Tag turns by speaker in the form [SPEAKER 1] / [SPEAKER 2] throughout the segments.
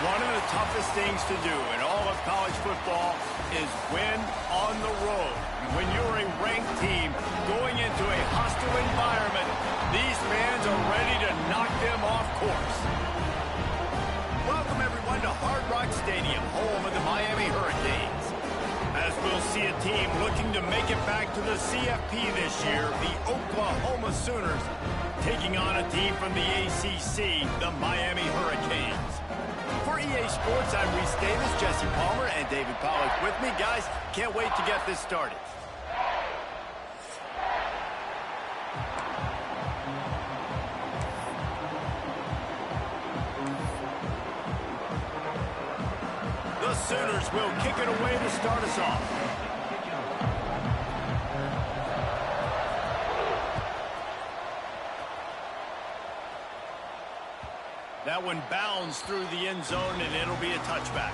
[SPEAKER 1] One of the toughest things to do in all of college football is win on the road. When you're a ranked team going into a hostile environment, these fans are ready to knock them off course. Welcome, everyone, to Hard Rock Stadium, home of the Miami Hurricanes. As we'll see a team looking to make it back to the CFP this year, the Oklahoma Sooners taking on a team from the ACC, the Miami Hurricanes. For EA Sports, I'm Reese Davis, Jesse Palmer, and David Pollack with me. Guys, can't wait to get this started. The Sooners will kick it away to start us off. That one bounds through the end zone, and it'll be a touchback.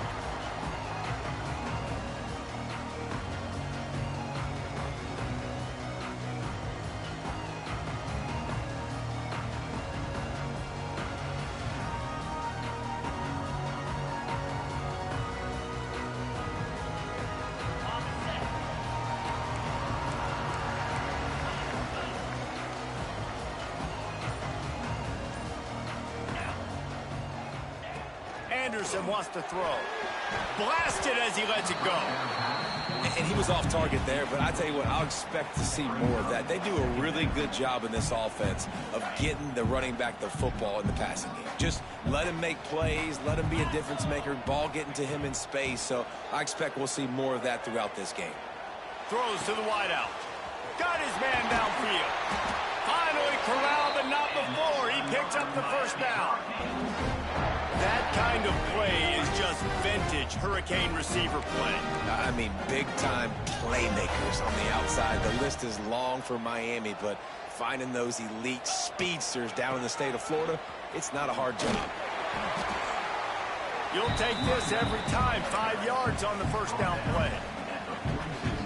[SPEAKER 1] Anderson wants to throw. Blasted as he lets it go.
[SPEAKER 2] And he was off target there, but I tell you what, I'll expect to see more of that. They do a really good job in this offense of getting the running back the football in the passing game. Just let him make plays, let him be a difference maker, ball getting to him in space. So I expect we'll see more of that throughout this game.
[SPEAKER 1] Throws to the wideout. Got his man downfield. Finally corralled, but not before. He picks up the first down. That kind of play is just vintage Hurricane receiver play.
[SPEAKER 2] I mean, big-time playmakers on the outside. The list is long for Miami, but finding those elite speedsters down in the state of Florida, it's not a hard job.
[SPEAKER 1] You'll take this every time. 5 yards on the first down play.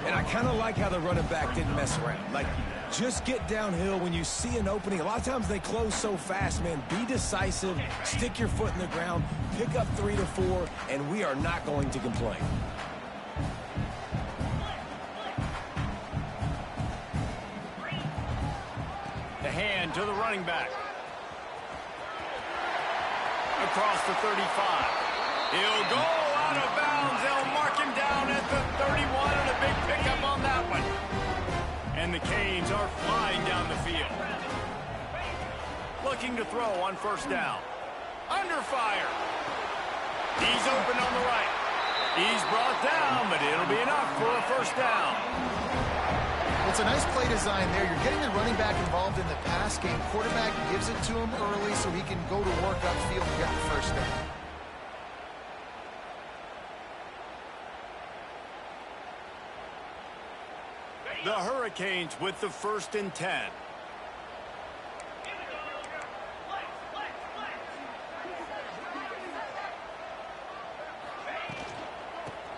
[SPEAKER 2] And I kind of like how the running back didn't mess around. Like, just get downhill when you see an opening. A lot of times they close so fast, man. Be decisive, stick your foot in the ground, pick up 3 to 4, and we are not going to complain.
[SPEAKER 1] The hand to the running back. Across the 35. He'll go out of bounds. They'll mark him down at the 31, and a big pickup on that one. And the Canes are flying down the field. Looking to throw on first down. Under fire. He's open on the right. He's brought down, but it'll be enough for a first down.
[SPEAKER 3] It's a nice play design there. You're getting the running back involved in the pass game. Quarterback gives it to him early so he can go to work upfield and get the first down.
[SPEAKER 1] The Hurricanes with the 1st and 10.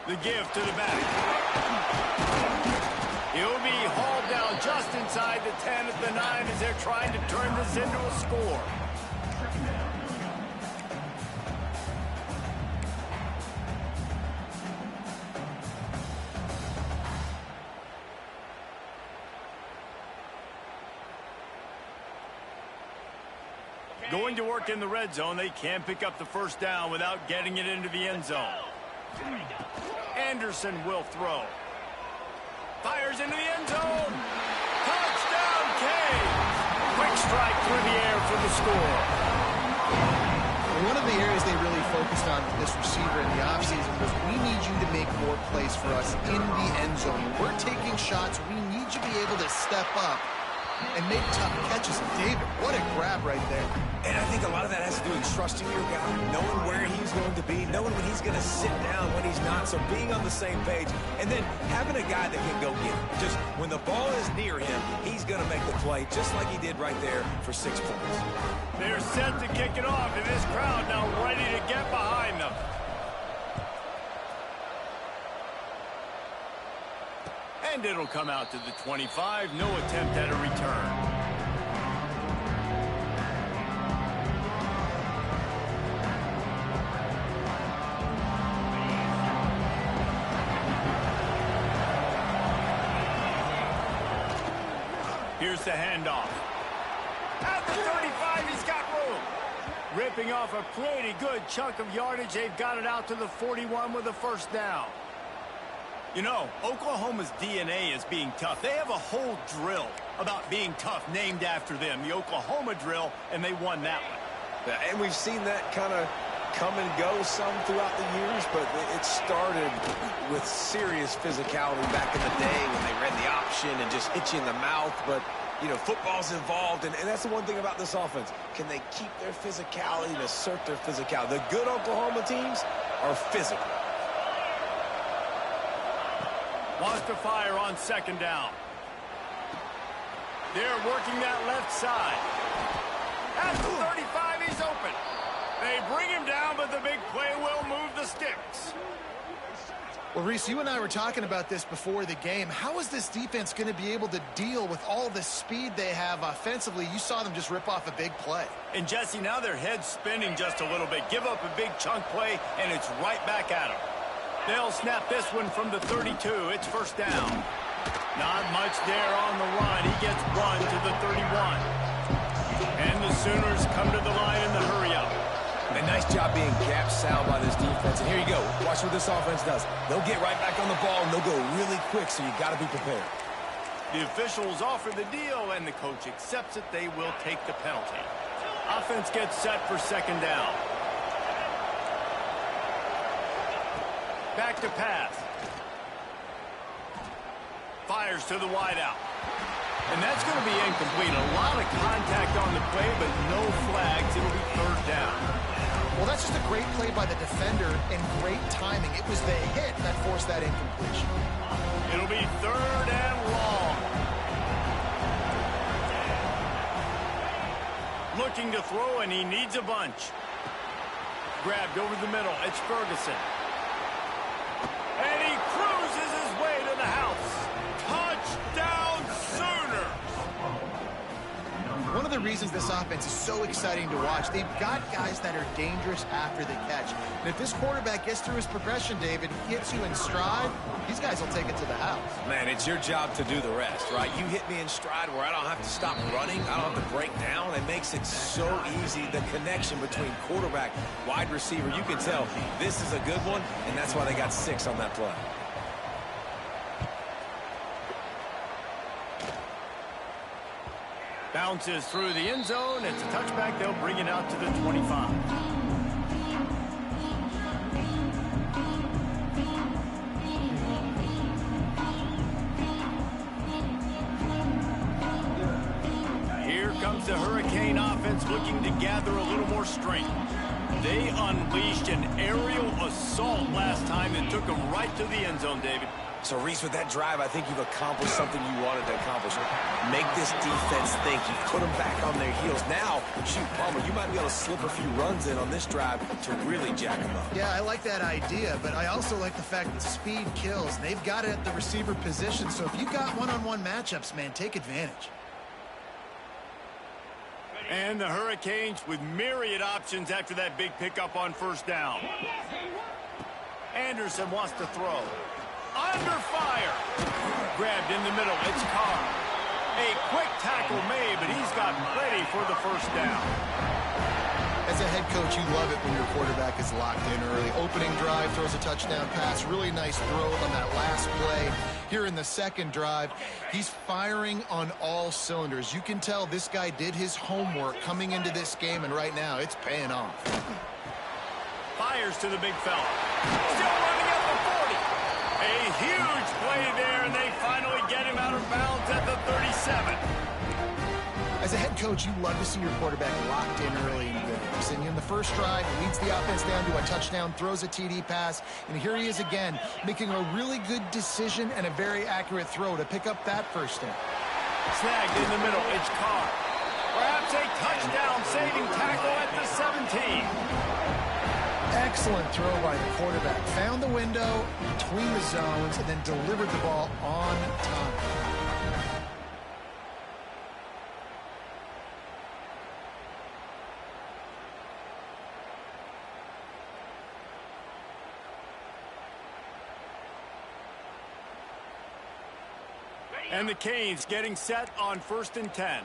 [SPEAKER 1] The give to the back. He'll be hauled down just inside the 10 at the 9 as they're trying to turn this into a score. Going to work in the red zone. They can't pick up the first down without getting it into the end zone. Anderson will throw. Fires into the end zone. Touchdown, Canes! Quick strike through the air for the score.
[SPEAKER 3] One of the areas they really focused on with this receiver in the offseason was we need you to make more plays for us in the end zone. We're taking shots. We need you to be able to step up and make tough catches. David, what a grab right there.
[SPEAKER 2] And I think a lot of that has to do with trusting your guy, knowing where he's going to be, knowing when he's going to sit down, when he's not, so being on the same page, and then having a guy that can go get it. Just when the ball is near him, he's going to make the play, just like he did right there for 6 points.
[SPEAKER 1] They're set to kick it off, and this crowd now ready to get behind them. And it'll come out to the 25. No attempt at a return. Here's the handoff. At the 35, he's got room. Ripping off a pretty good chunk of yardage. They've got it out to the 41 with a first down. You know, Oklahoma's DNA is being tough. They have a whole drill about being tough named after them, the Oklahoma drill, and they won that one.
[SPEAKER 2] And we've seen that kind of come and go some throughout the years, but it started with serious physicality back in the day when they ran the option and just hit you in the mouth. But, you know, football's involved, and that's the one thing about this offense. Can they keep their physicality and assert their physicality? The good Oklahoma teams are physical.
[SPEAKER 1] Wants to fire on second down. They're working that left side. At the 35, he's open. They bring him down, but the big play will move the sticks.
[SPEAKER 3] Well, Reese, you and I were talking about this before the game. How is this defense going to be able to deal with all the speed they have offensively? You saw them just rip off a big play.
[SPEAKER 1] And, Jesse, now their head's spinning just a little bit. Give up a big chunk play, and it's right back at them. They'll snap this one from the 32. It's first down. Not much there on the run. He gets one to the 31. And the Sooners come to the line in the hurry-up.
[SPEAKER 2] A nice job being gap sound by this defense. And here you go. Watch what this offense does. They'll get right back on the ball, and they'll go really quick, so you got to be prepared.
[SPEAKER 1] The officials offer the deal, and the coach accepts it. They will take the penalty. Offense gets set for second down. Back to pass. Fires to the wideout. And that's going to be incomplete. A lot of contact on the play, but no flags. It'll be third down.
[SPEAKER 3] Well, that's just a great play by the defender and great timing. It was the hit that forced that incompletion.
[SPEAKER 1] It'll be third and long. Looking to throw, and he needs a bunch. Grabbed over the middle. It's Ferguson. And he cruises his way to the house. Touchdown, Sooners!
[SPEAKER 3] One of the reasons this offense is so exciting to watch, they've got guys that are dangerous after the catch. And if this quarterback gets through his progression, David, gets you in stride, these guys will take it to the house.
[SPEAKER 2] Man, it's your job to do the rest, right? You hit me in stride where I don't have to stop running. I don't have to break down. It makes it so easy, the connection between quarterback, wide receiver. You can tell this is a good one, and that's why they got 6 on that play.
[SPEAKER 1] Bounces through the end zone. It's a touchback. They'll bring it out to the 25. Here comes the Hurricane offense looking to gather a little more strength. They unleashed an aerial assault last time and took them right to the end zone, David.
[SPEAKER 2] So, Reese, with that drive, I think you've accomplished something you wanted to accomplish. Make this defense think. You put them back on their heels. Now, shoot, Palmer, you might be able to slip a few runs in on this drive to really jack them up.
[SPEAKER 3] Yeah, I like that idea, but I also like the fact that speed kills. They've got it at the receiver position, so if you got one-on-one matchups, man, take advantage.
[SPEAKER 1] And the Hurricanes with myriad options after that big pickup on first down. Anderson wants to throw. Under fire. Grabbed in the middle. It's Carr. A quick tackle made, but he's got ready for the first down.
[SPEAKER 3] As a head coach, you love it when your quarterback is locked in early. Opening drive, throws a touchdown pass. Really nice throw on that last play. Here in the second drive, he's firing on all cylinders. You can tell this guy did his homework coming into this game, and right now it's paying off.
[SPEAKER 1] Fires to the big fella. Still running at the 40. A huge play there, and they finally get him out of bounds at the 37.
[SPEAKER 3] As a head coach, you love to see your quarterback locked in early in games. And in the first drive, he leads the offense down to a touchdown, throws a TD pass, and here he is again, making a really good decision and a very accurate throw to pick up that first down.
[SPEAKER 1] Snagged in the middle. It's Carr. Perhaps a touchdown-saving tackle at the 17.
[SPEAKER 3] Excellent throw by the quarterback. Found the window between the zones and then delivered the ball on time.
[SPEAKER 1] And the Canes getting set on 1st and 10.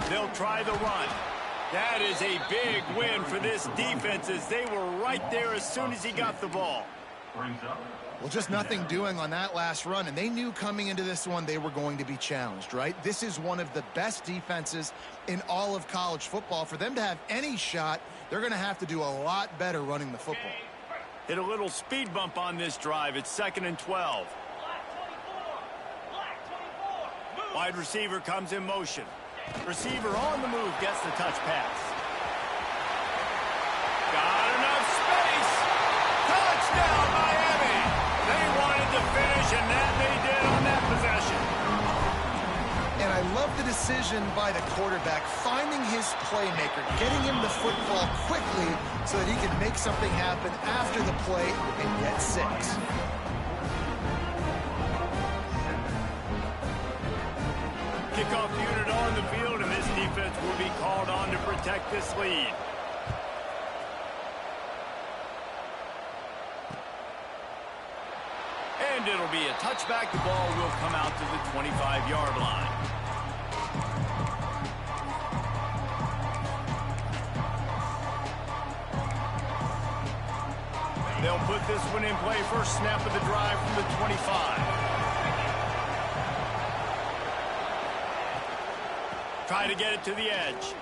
[SPEAKER 1] They'll try the run. That is a big win for this defense as they were right there as soon as he got the ball.
[SPEAKER 3] Well, just nothing doing on that last run, and they knew coming into this one they were going to be challenged, right? This is one of the best defenses in all of college football. For them to have any shot, they're going to have to do a lot better running the football.
[SPEAKER 1] Hit a little speed bump on this drive. It's 2nd and 12. Wide receiver comes in motion. Receiver on the move gets the touch pass. Got enough space. Touchdown, Miami. They wanted to finish, and that they did on that possession.
[SPEAKER 3] And I love the decision by the quarterback, finding his playmaker, getting him the football quickly so that he can make something happen after the play and get 6.
[SPEAKER 1] Kickoff unit on the field, and this defense will be called on to protect this lead. And it'll be a touchback. The ball will come out to the 25-yard line. They'll put this one in play. First snap of the drive from the 25. Try to get it to the edge.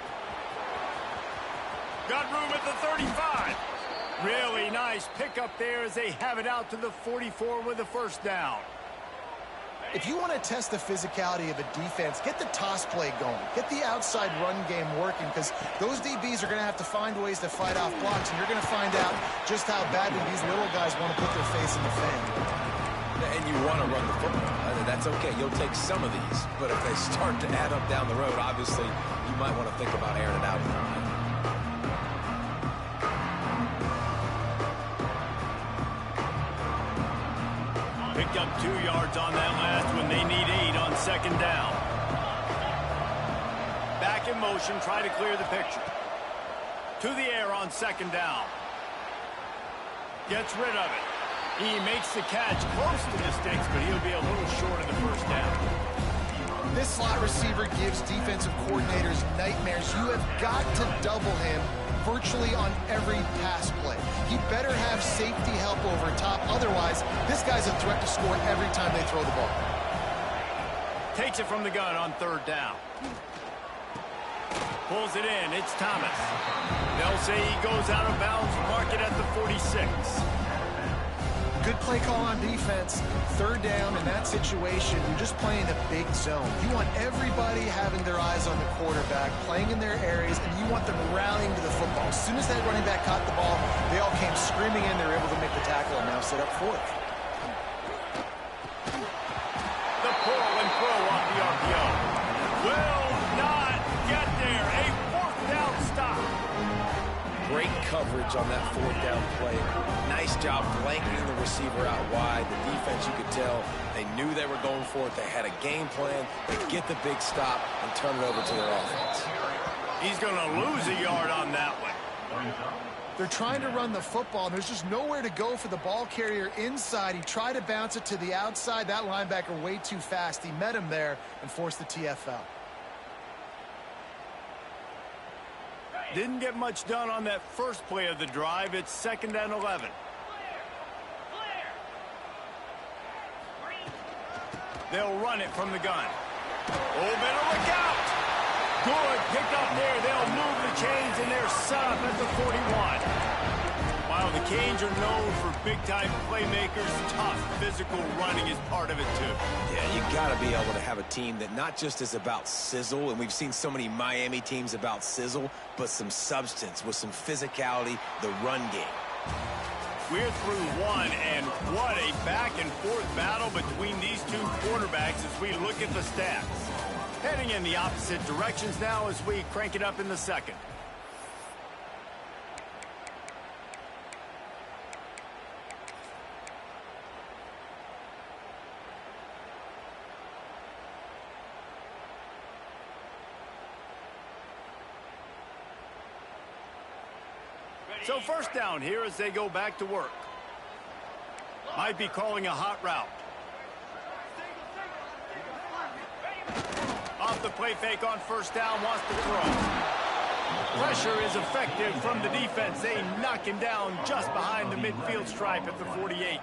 [SPEAKER 1] Got room at the 35. Really nice pickup there as they have it out to the 44 with a first down.
[SPEAKER 3] If you want to test the physicality of a defense, get the toss play going. Get the outside run game working, because those DBs are going to have to find ways to fight off blocks, and you're going to find out just how badly these little guys want to put their face in the fan.
[SPEAKER 2] And you want to run the football. That's okay. You'll take some of these. But if they start to add up down the road, obviously, you might want to think about airing it out.
[SPEAKER 1] Picked up 2 yards on that last one. They need 8 on 2nd down. Back in motion. Try to clear the picture. To the air on 2nd down. Gets rid of it. He makes the catch close to the sticks, but he'll be a little short of the first down.
[SPEAKER 3] This slot receiver gives defensive coordinators nightmares. You have got to double him virtually on every pass play. He better have safety help over top. Otherwise, this guy's a threat to score every time they throw the ball.
[SPEAKER 1] Takes it from the gun on 3rd down. Pulls it in. It's Thomas. They'll say he goes out of bounds. Mark it at the 46.
[SPEAKER 3] Good play call on defense. 3rd down in that situation, you're just playing a big zone. You want everybody having their eyes on the quarterback, playing in their areas, and you want them rallying to the football. As soon as that running back caught the ball, they all came screaming in. They were able to make the tackle and now set up 4th.
[SPEAKER 1] The pull and throw off the RPO. Will not get there. A 4th down stop.
[SPEAKER 2] Great coverage on that 4th down play. Nice job blanketing the receiver out wide. The defense, you could tell, they knew they were going for it. They had a game plan. They get the big stop and turn it over to their offense.
[SPEAKER 1] He's going to lose a yard on that one.
[SPEAKER 3] They're trying to run the football, and there's just nowhere to go for the ball carrier inside. He tried to bounce it to the outside. That linebacker way too fast. He met him there and forced the TFL.
[SPEAKER 1] Didn't get much done on that first play of the drive. It's 2nd and 11. They'll run it from the gun. Oh, better look out. Good pick up there. They'll move the chains, and they're set up at the 41. While the Canes are known for big-time playmakers, tough physical running is part of it, too.
[SPEAKER 2] Yeah, you got to be able to have a team that not just is about sizzle, and we've seen so many Miami teams about sizzle, but some substance with some physicality, the run game.
[SPEAKER 1] We're through one, and what a back-and-forth battle between these two quarterbacks as we look at the stats. Heading in the opposite directions now as we crank it up in the second. So first down here as they go back to work. Might be calling a hot route. Off the play fake on first down, wants to throw. Pressure is effective from the defense. They knock him down just behind the midfield stripe at the 48.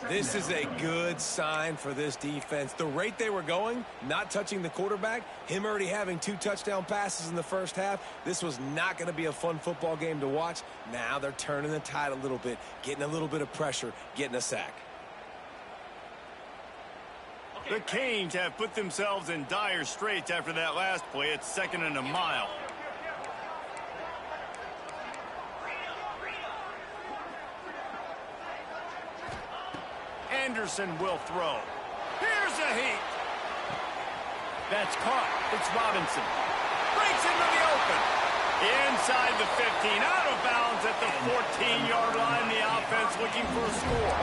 [SPEAKER 2] This is a good sign for this defense. The rate they were going, not touching the quarterback, him already having 2 touchdown passes in the first half, this was not going to be a fun football game to watch. Now they're turning the tide a little bit, getting a little bit of pressure, getting a sack.
[SPEAKER 1] The Canes have put themselves in dire straits after that last play. It's 2nd and a mile. Anderson will throw. Here's a heat. That's caught. It's Robinson. Breaks into the open. Inside the 15. Out of bounds at the 14-yard line. The offense looking for a score.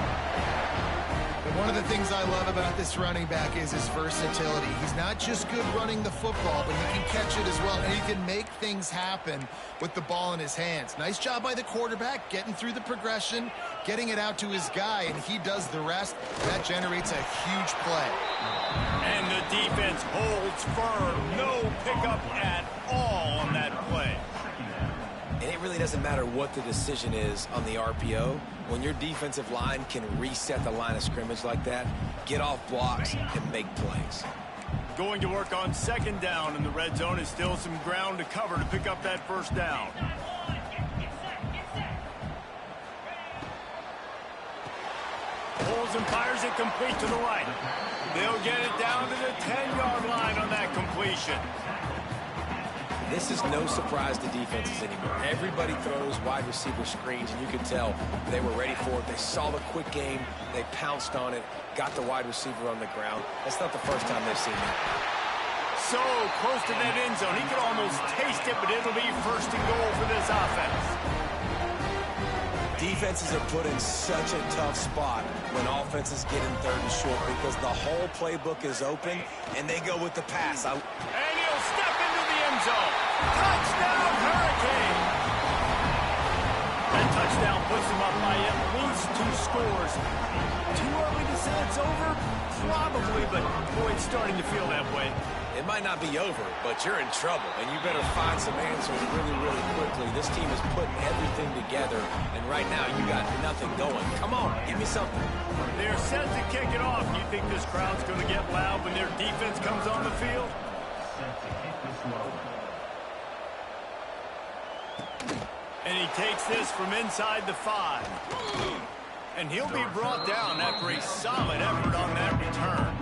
[SPEAKER 3] One of the things I love about this running back is his versatility. He's not just good running the football, but he can catch it as well, and he can make things happen with the ball in his hands. Nice job by the quarterback, getting through the progression, getting it out to his guy, and he does the rest. That generates a huge play.
[SPEAKER 1] And the defense holds firm. No pickup at all on that play.
[SPEAKER 2] And it really doesn't matter what the decision is on the RPO. When your defensive line can reset the line of scrimmage like that, get off blocks and make plays.
[SPEAKER 1] Going to work on 2nd down in the red zone is still some ground to cover to pick up that first down. Pulls and fires it complete to the right. They'll get it down to the 10-yard line on that completion.
[SPEAKER 2] This is no surprise to defenses anymore. Everybody throws wide receiver screens, and you can tell they were ready for it. They saw the quick game. They pounced on it, got the wide receiver on the ground. That's not the first time they've seen it.
[SPEAKER 1] So close to that end zone. He could almost taste it, but it'll be 1st and goal for this offense.
[SPEAKER 2] Defenses are put in such a tough spot when offenses get in 3rd and short because the whole playbook is open, and they go with the pass.
[SPEAKER 1] And he'll step into the end zone. Touchdown, Hurricane! That touchdown puts them up by at least 2 scores. Too early to say it's over? Probably, but boy, it's starting to feel that way.
[SPEAKER 2] It might not be over, but you're in trouble, and you better find some answers really, really quickly. This team is putting everything together, and right now you got nothing going. Come on, give me something.
[SPEAKER 1] They're set to kick it off. You think this crowd's going to get loud when their defense comes on the field? And he takes this from inside the 5. And he'll be brought down after a solid effort on that return.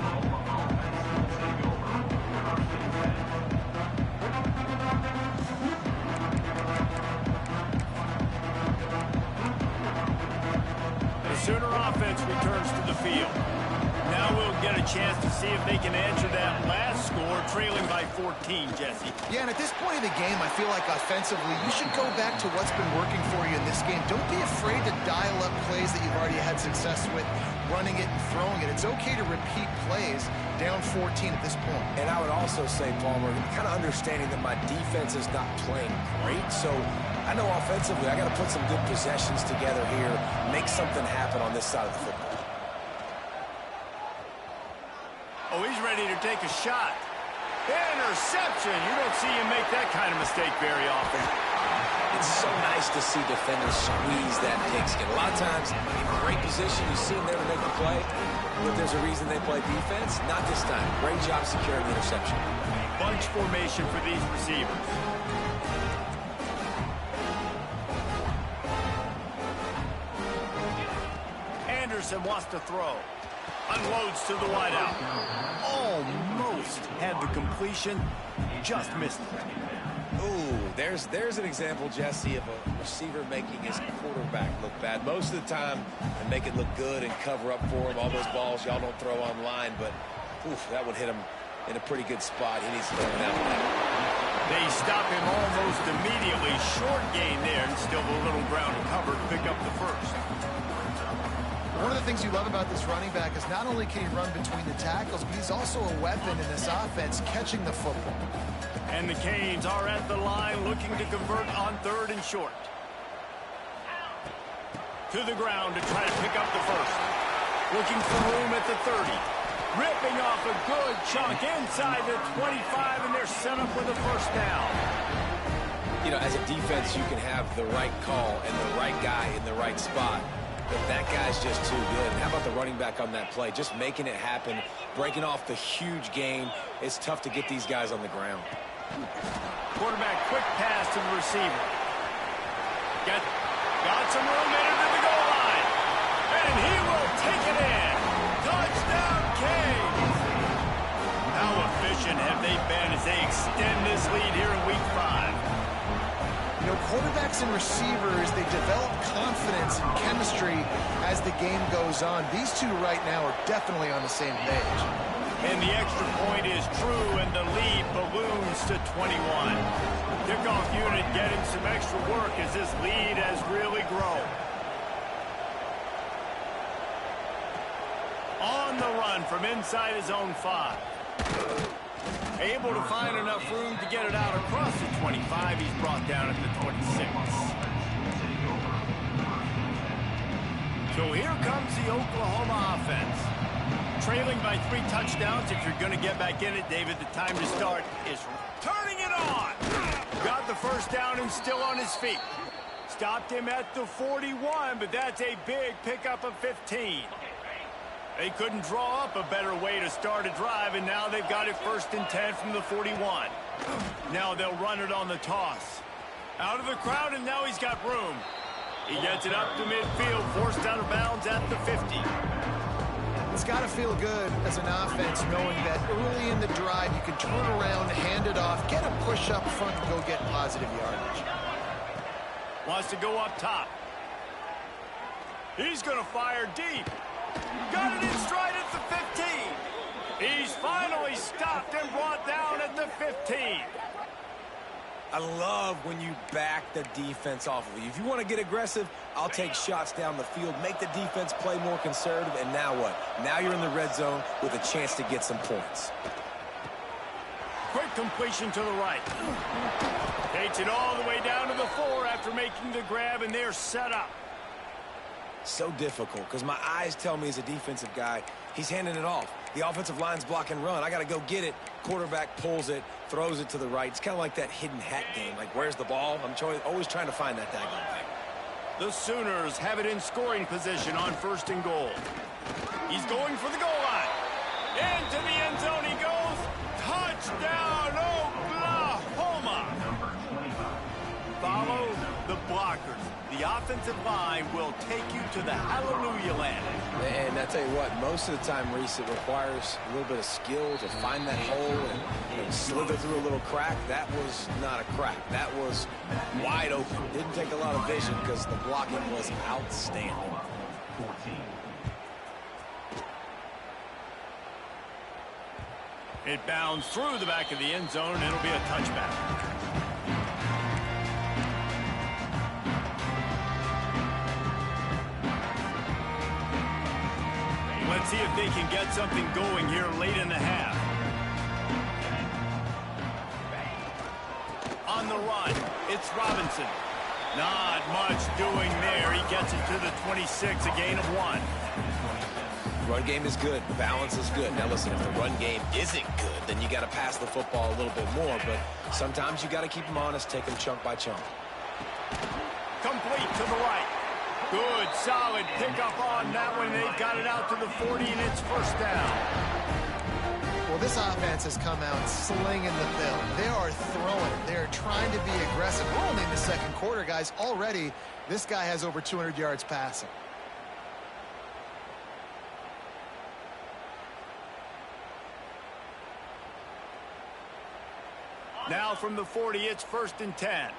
[SPEAKER 1] The Sooner offense returns to the field. Now we'll get a chance to see if they can answer that last score, trailing by 14, Jesse.
[SPEAKER 3] Yeah, and at this point in the game, I feel like offensively, you should go back to what's been working for you in this game. Don't be afraid to dial up plays that you've already had success with, running it and throwing it. It's okay to repeat plays down 14 at this point.
[SPEAKER 2] And I would also say, Palmer, kind of understanding that my defense is not playing great, so I know offensively I got to put some good possessions together here, make something happen on this side of the football.
[SPEAKER 1] Oh, he's ready to take a shot. Interception. You don't see him make that kind of mistake very often.
[SPEAKER 2] It's so nice to see defenders squeeze that pigskin. A lot of times, in great position, you see them there to make the play, but there's a reason they play defense. Not this time. Great job securing the interception.
[SPEAKER 1] Bunch formation for these receivers. Anderson wants to throw. Unloads to the wideout. Almost had the completion. Just missed it.
[SPEAKER 2] Ooh, there's an example, Jesse, of a receiver making his quarterback look bad. Most of the time, they make it look good and cover up for him. All those balls y'all don't throw online, but oof, that would hit him in a pretty good spot. He needs to throw that one out.
[SPEAKER 1] They stop him almost immediately. Short gain there, and still a little ground to cover to pick up the first.
[SPEAKER 3] One of the things you love about this running back is not only can he run between the tackles, but he's also a weapon in this offense, catching the football.
[SPEAKER 1] And the Canes are at the line looking to convert on 3rd and short. to the ground to try to pick up the first. Looking for room at the 30. Ripping off a good chunk inside the 25, and they're set up with a first down.
[SPEAKER 2] You know, as a defense, you can have the right call and the right guy in the right spot. But that guy's just too good. And how about the running back on that play? Just making it happen, breaking off the huge gain. It's tough to get these guys on the ground.
[SPEAKER 1] Quarterback quick pass to the receiver. Got some room into the goal line. And he will take it in. Touchdown, Canes. How efficient have they been as they extend this lead here in Week 5?
[SPEAKER 3] You know, quarterbacks and receivers, they develop confidence and chemistry as the game goes on. These two right now are definitely on the same page.
[SPEAKER 1] And the extra point is true, and the lead balloons to 21. Kickoff unit getting some extra work as this lead has really grown. On the run from inside his own 5. Able to find enough room to get it out across the 25. He's brought down at the 26. So here comes the Oklahoma offense. Trailing by 3 touchdowns. If you're going to get back in it, David, the time to start is turning it on. Got the first down and still on his feet. Stopped him at the 41, but that's a big pickup of 15. They couldn't draw up a better way to start a drive, and now they've got it 1st and 10 from the 41. Now they'll run it on the toss. Out of the crowd, and now he's got room. He gets it up to midfield, forced out of bounds at the 50.
[SPEAKER 3] It's got to feel good as an offense knowing that early in the drive you can turn around, hand it off, get a push up front, and go get positive yardage.
[SPEAKER 1] Wants to go up top. He's going to fire deep. Got it in stride at the 15. He's finally stopped and brought down at the 15.
[SPEAKER 2] I love when you back the defense off of you. If you want to get aggressive, I'll take shots down the field, make the defense play more conservative, and now what? Now you're in the red zone with a chance to get some points.
[SPEAKER 1] Quick completion to the right. Takes it all the way down to the 4 after making the grab, and they're set up.
[SPEAKER 2] So difficult because my eyes tell me as a defensive guy, he's handing it off. The offensive line's block and run. I got to go get it. Quarterback pulls it, throws it to the right. It's kind of like that hidden hat game. Like, where's the ball? I'm always trying to find that daggone thing.
[SPEAKER 1] The Sooners have it in scoring position on 1st and goal. He's going for the goal line. Into the end zone he goes. Touchdown, Oklahoma. Follow the blockers. The offensive line will take you to the hallelujah land.
[SPEAKER 2] And I tell you what, most of the time, Reese, it requires a little bit of skill to find that hole and slither through a little crack. That was not a crack. That was wide open. Didn't take a lot of vision because the blocking was outstanding.
[SPEAKER 1] It bounds through the back of the end zone, and it'll be a touchback. Let's see if they can get something going here late in the half. On the run, it's Robinson. Not much doing there. He gets it to the 26, a gain of 1.
[SPEAKER 2] Run game is good. Balance is good. Now, listen, if the run game isn't good, then you got to pass the football a little bit more. But sometimes you got to keep them honest, take them chunk by chunk.
[SPEAKER 1] Complete to the right. Good, solid pickup on that one. They've got it out to the 40, and it's 1st down.
[SPEAKER 3] Well, this offense has come out slinging the bill. They are throwing. They're trying to be aggressive. We're only in the 2nd quarter, guys. Already, this guy has over 200 yards passing.
[SPEAKER 1] Now from the 40, it's 1st and 10.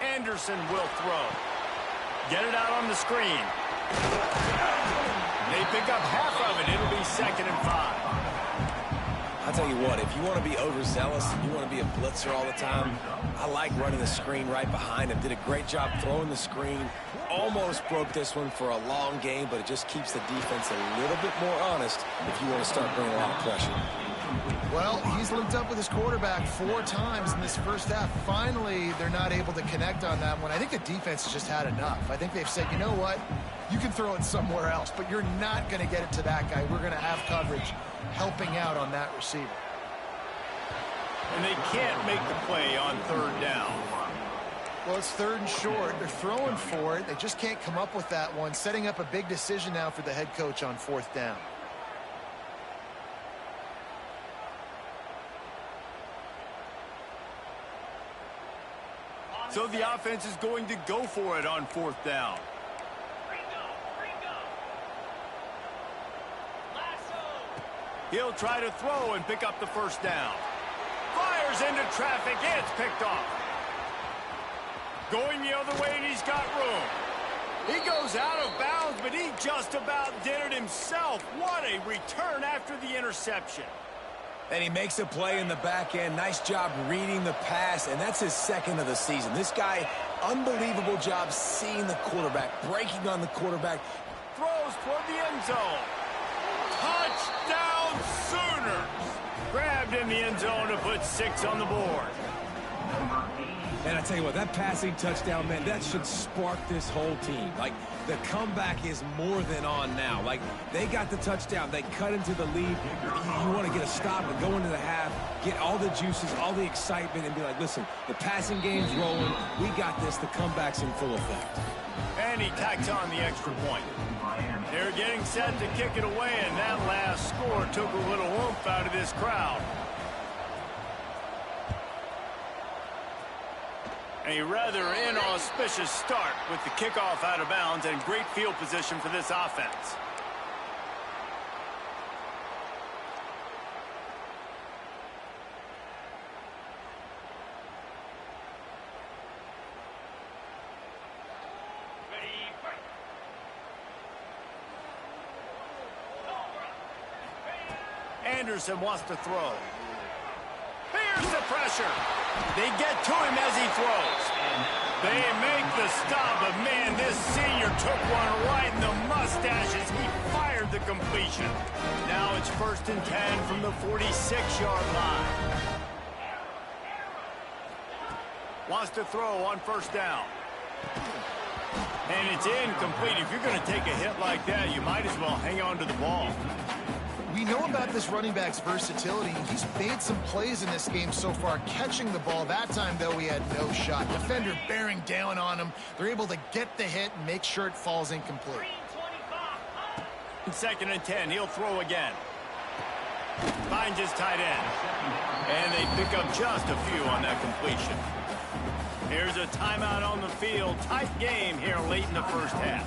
[SPEAKER 1] Anderson will throw. Get it out on the screen. They pick up half of it. It'll be 2nd and 5.
[SPEAKER 2] I'll tell you what, if you want to be overzealous, you want to be a blitzer all the time, I like running the screen right behind him. Did a great job throwing the screen. Almost broke this one for a long game, but it just keeps the defense a little bit more honest if you want to start bringing a lot of pressure.
[SPEAKER 3] Well, he's linked up with his quarterback 4 times in this first half. Finally, they're not able to connect on that one. I think the defense has just had enough. I think they've said, you know what? You can throw it somewhere else, but you're not going to get it to that guy. We're going to have coverage helping out on that receiver.
[SPEAKER 1] And they can't make the play on 3rd down.
[SPEAKER 3] Well, it's 3rd and short. They're throwing for it. They just can't come up with that one. Setting up a big decision now for the head coach on 4th down.
[SPEAKER 1] So the offense is going to go for it on 4th down. He'll try to throw and pick up the 1st down. Fires into traffic. It's picked off. Going the other way, and he's got room. He goes out of bounds, but he just about did it himself. What a return after the interception.
[SPEAKER 2] And he makes a play in the back end. Nice job reading the pass, and that's his 2nd of the season. This guy, unbelievable job seeing the quarterback, breaking on the quarterback.
[SPEAKER 1] Throws toward the end zone. Touchdown Sooners. Grabbed in the end zone to put 6 on the board.
[SPEAKER 2] And I tell you what, that passing touchdown, man, that should spark this whole team. Like, the comeback is more than on now. Like, they got the touchdown. They cut into the lead. You want to get a stop and go into the half, get all the juices, all the excitement, and be like, listen, the passing game's rolling. We got this. The comeback's in full effect.
[SPEAKER 1] And he tacks on the extra point. They're getting set to kick it away, and that last score took a little oomph out of this crowd. A rather inauspicious start with the kickoff out of bounds and great field position for this offense. Anderson wants to throw. Here's the pressure. They get to him as he throws. They make the stop, but man, this senior took one right in the mustache as he fired the completion. Now it's 1st and 10 from the 46-yard line. Wants to throw on 1st down. And it's incomplete. If you're going to take a hit like that, you might as well hang on to the ball.
[SPEAKER 3] We know about this running back's versatility. He's made some plays in this game so far, catching the ball. That time, though, he had no shot. Defender bearing down on him. They're able to get the hit and make sure it falls incomplete.
[SPEAKER 1] 2nd and 10. He'll throw again. Finds his tight end. And they pick up just a few on that completion. Here's a timeout on the field. Tight game here late in the first half.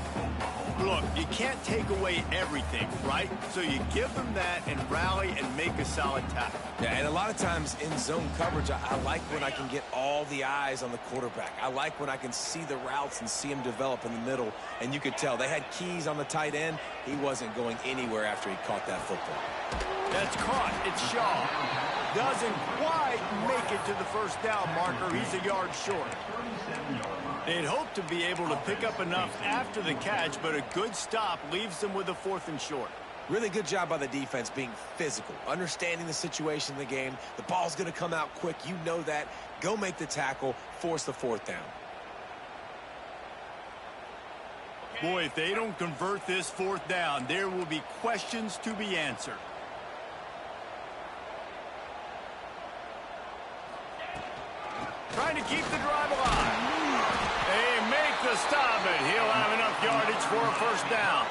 [SPEAKER 1] Look, you can't take away everything, right? So you give them that and rally and make a solid tackle.
[SPEAKER 2] Yeah, and a lot of times in zone coverage, I like when I can get all the eyes on the quarterback. I like when I can see the routes and see him develop in the middle. And you could tell they had keys on the tight end. He wasn't going anywhere after he caught that football.
[SPEAKER 1] That's caught. It's Shaw. Doesn't quite make it to the 1st down marker. He's a yard short. They'd hope to be able to pick up enough after the catch, but a good stop leaves them with a 4th and short.
[SPEAKER 2] Really good job by the defense being physical, understanding the situation in the game. The ball's going to come out quick. You know that. Go make the tackle, force the 4th down.
[SPEAKER 1] Boy, if they don't convert this 4th down, there will be questions to be answered. Trying to keep the drive alive. They make the stop, but he'll have enough yardage for a 1st down.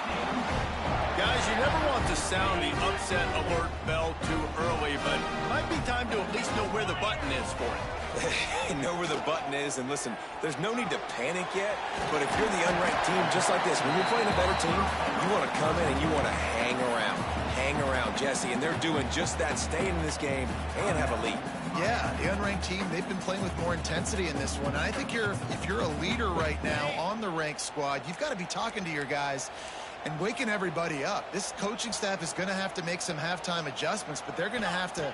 [SPEAKER 1] Guys, you never want to sound the upset alert bell too early, but it might be time to at least know where the button is for it.
[SPEAKER 2] Know where the button is, and listen, there's no need to panic yet, but if you're the unranked team, just like this, when you're playing a better team, you want to come in and you want to hang around Jesse, and they're doing just that, staying in this game and have a lead.
[SPEAKER 3] Yeah, the unranked team, they've been playing with more intensity in this one. And I think if you're a leader right now on the ranked squad, you've got to be talking to your guys and waking everybody up. This coaching staff is going to have to make some halftime adjustments, but they're going to have to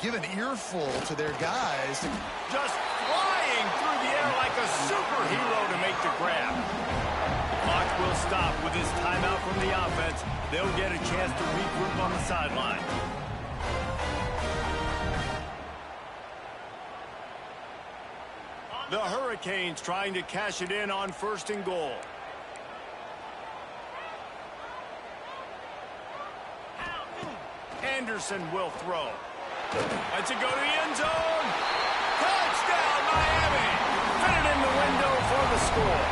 [SPEAKER 3] give an earful to their guys.
[SPEAKER 1] Just flying through the air like a superhero to make the grab. The clock will stop with this timeout from the offense. They'll get a chance to regroup on the sideline. The Hurricanes trying to cash it in on 1st and goal. Anderson will throw. Lets it go to the end zone. Touchdown, Miami. Fit it in the window for the score.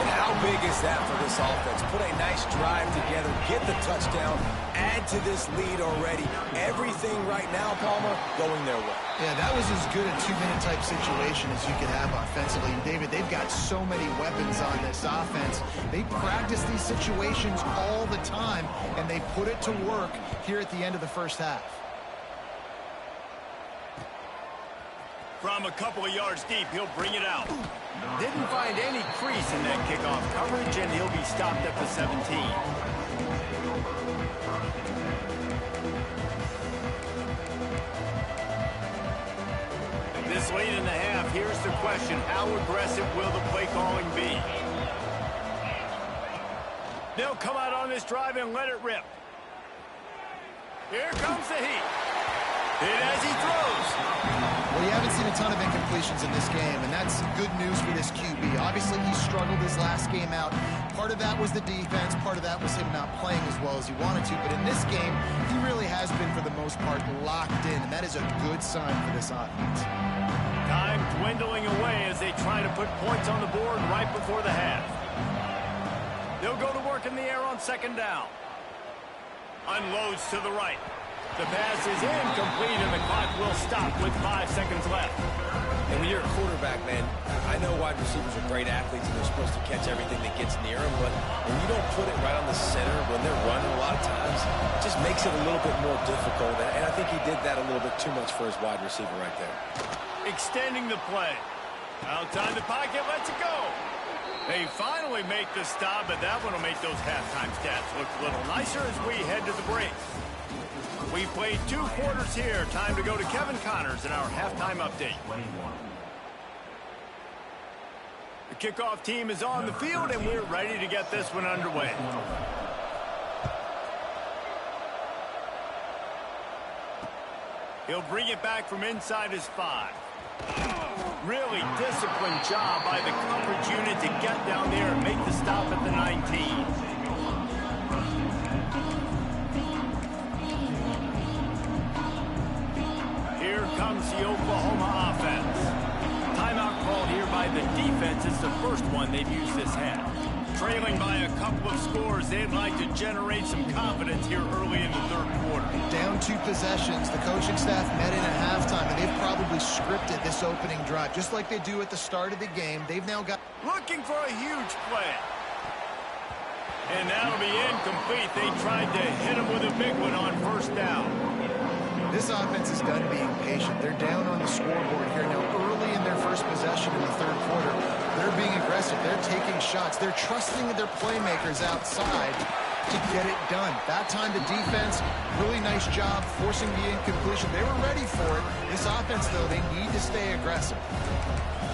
[SPEAKER 2] And how big is that for this offense? Put a nice drive together, get the touchdown, add to this lead already. Everything right now, Palmer, going their way.
[SPEAKER 3] Yeah, that was as good a 2-minute type situation as you could have offensively. And David, they've got so many weapons on this offense. They practice these situations all the time, and they put it to work here at the end of the first half.
[SPEAKER 1] From a couple of yards deep, he'll bring it out. Didn't find any crease in that kickoff coverage, and he'll be stopped at the 17. This late in the half, here's the question. How aggressive will the play calling be? They'll come out on this drive and let it rip. Here comes the heat. Hit as he throws.
[SPEAKER 3] Well, you haven't seen a ton of incompletions in this game, and that's good news for this QB. Obviously, he struggled his last game out. Part of that was the defense. Part of that was him not playing as well as he wanted to. But in this game, he really has been, for the most part, locked in, and that is a good sign for this offense.
[SPEAKER 1] Time dwindling away as they try to put points on the board right before the half. They'll go to work in the air on 2nd down. Unloads to the right. The pass is incomplete, and the clock will stop with 5 seconds left.
[SPEAKER 2] And when you're a quarterback, man, I know wide receivers are great athletes and they're supposed to catch everything that gets near them, but when you don't put it right on the center, when they're running a lot of times, it just makes it a little bit more difficult. And I think he did that a little bit too much for his wide receiver right there.
[SPEAKER 1] Extending the play. Outside the pocket, lets it go. They finally make the stop, but that one will make those halftime stats look a little nicer as we head to the break. We've played 2 quarters here. Time to go to Kevin Connors in our halftime update. The kickoff team is on the field, and we're ready to get this one underway. He'll bring it back from inside his 5. Really disciplined job by the coverage unit to get down there and make the stop at the 19. Here comes the Oklahoma offense. Timeout called here by the defense. It's the first one they've used this half. Trailing by a couple of scores, they'd like to generate some confidence here early in the 3rd quarter.
[SPEAKER 3] Down 2 possessions. The coaching staff met in at halftime, and they've probably scripted this opening drive. Just like they do at the start of the game, they've now got...
[SPEAKER 1] Looking for a huge play. And that'll be incomplete. They tried to hit him with a big one on 1st down.
[SPEAKER 3] This offense is done being patient. They're down on the scoreboard here now early in their first possession in the 3rd quarter. They're being aggressive. They're taking shots. They're trusting their playmakers outside to get it done. That time the defense, really nice job forcing the incompletion. They were ready for it. This offense, though, they need to stay aggressive.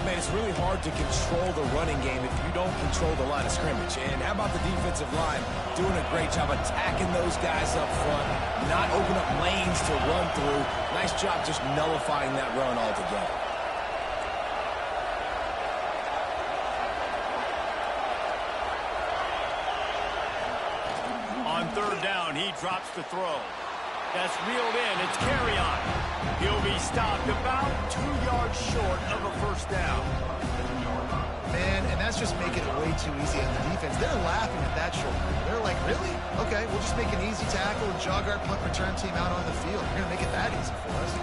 [SPEAKER 2] Man, it's really hard to control the running game if you don't control the line of scrimmage. And how about the defensive line doing a great job attacking those guys up front, not open up lanes to run through. Nice job just nullifying that run altogether.
[SPEAKER 1] On 3rd down, he drops the throw. That's reeled in. It's Carry-On. He'll be stopped about 2 yards short of a 1st down.
[SPEAKER 3] Man, and that's just making it way too easy on the defense. They're laughing at that short. They're like, really? Okay, we'll just make an easy tackle and jog our punt return team out on the field. You're going to make it that easy for us.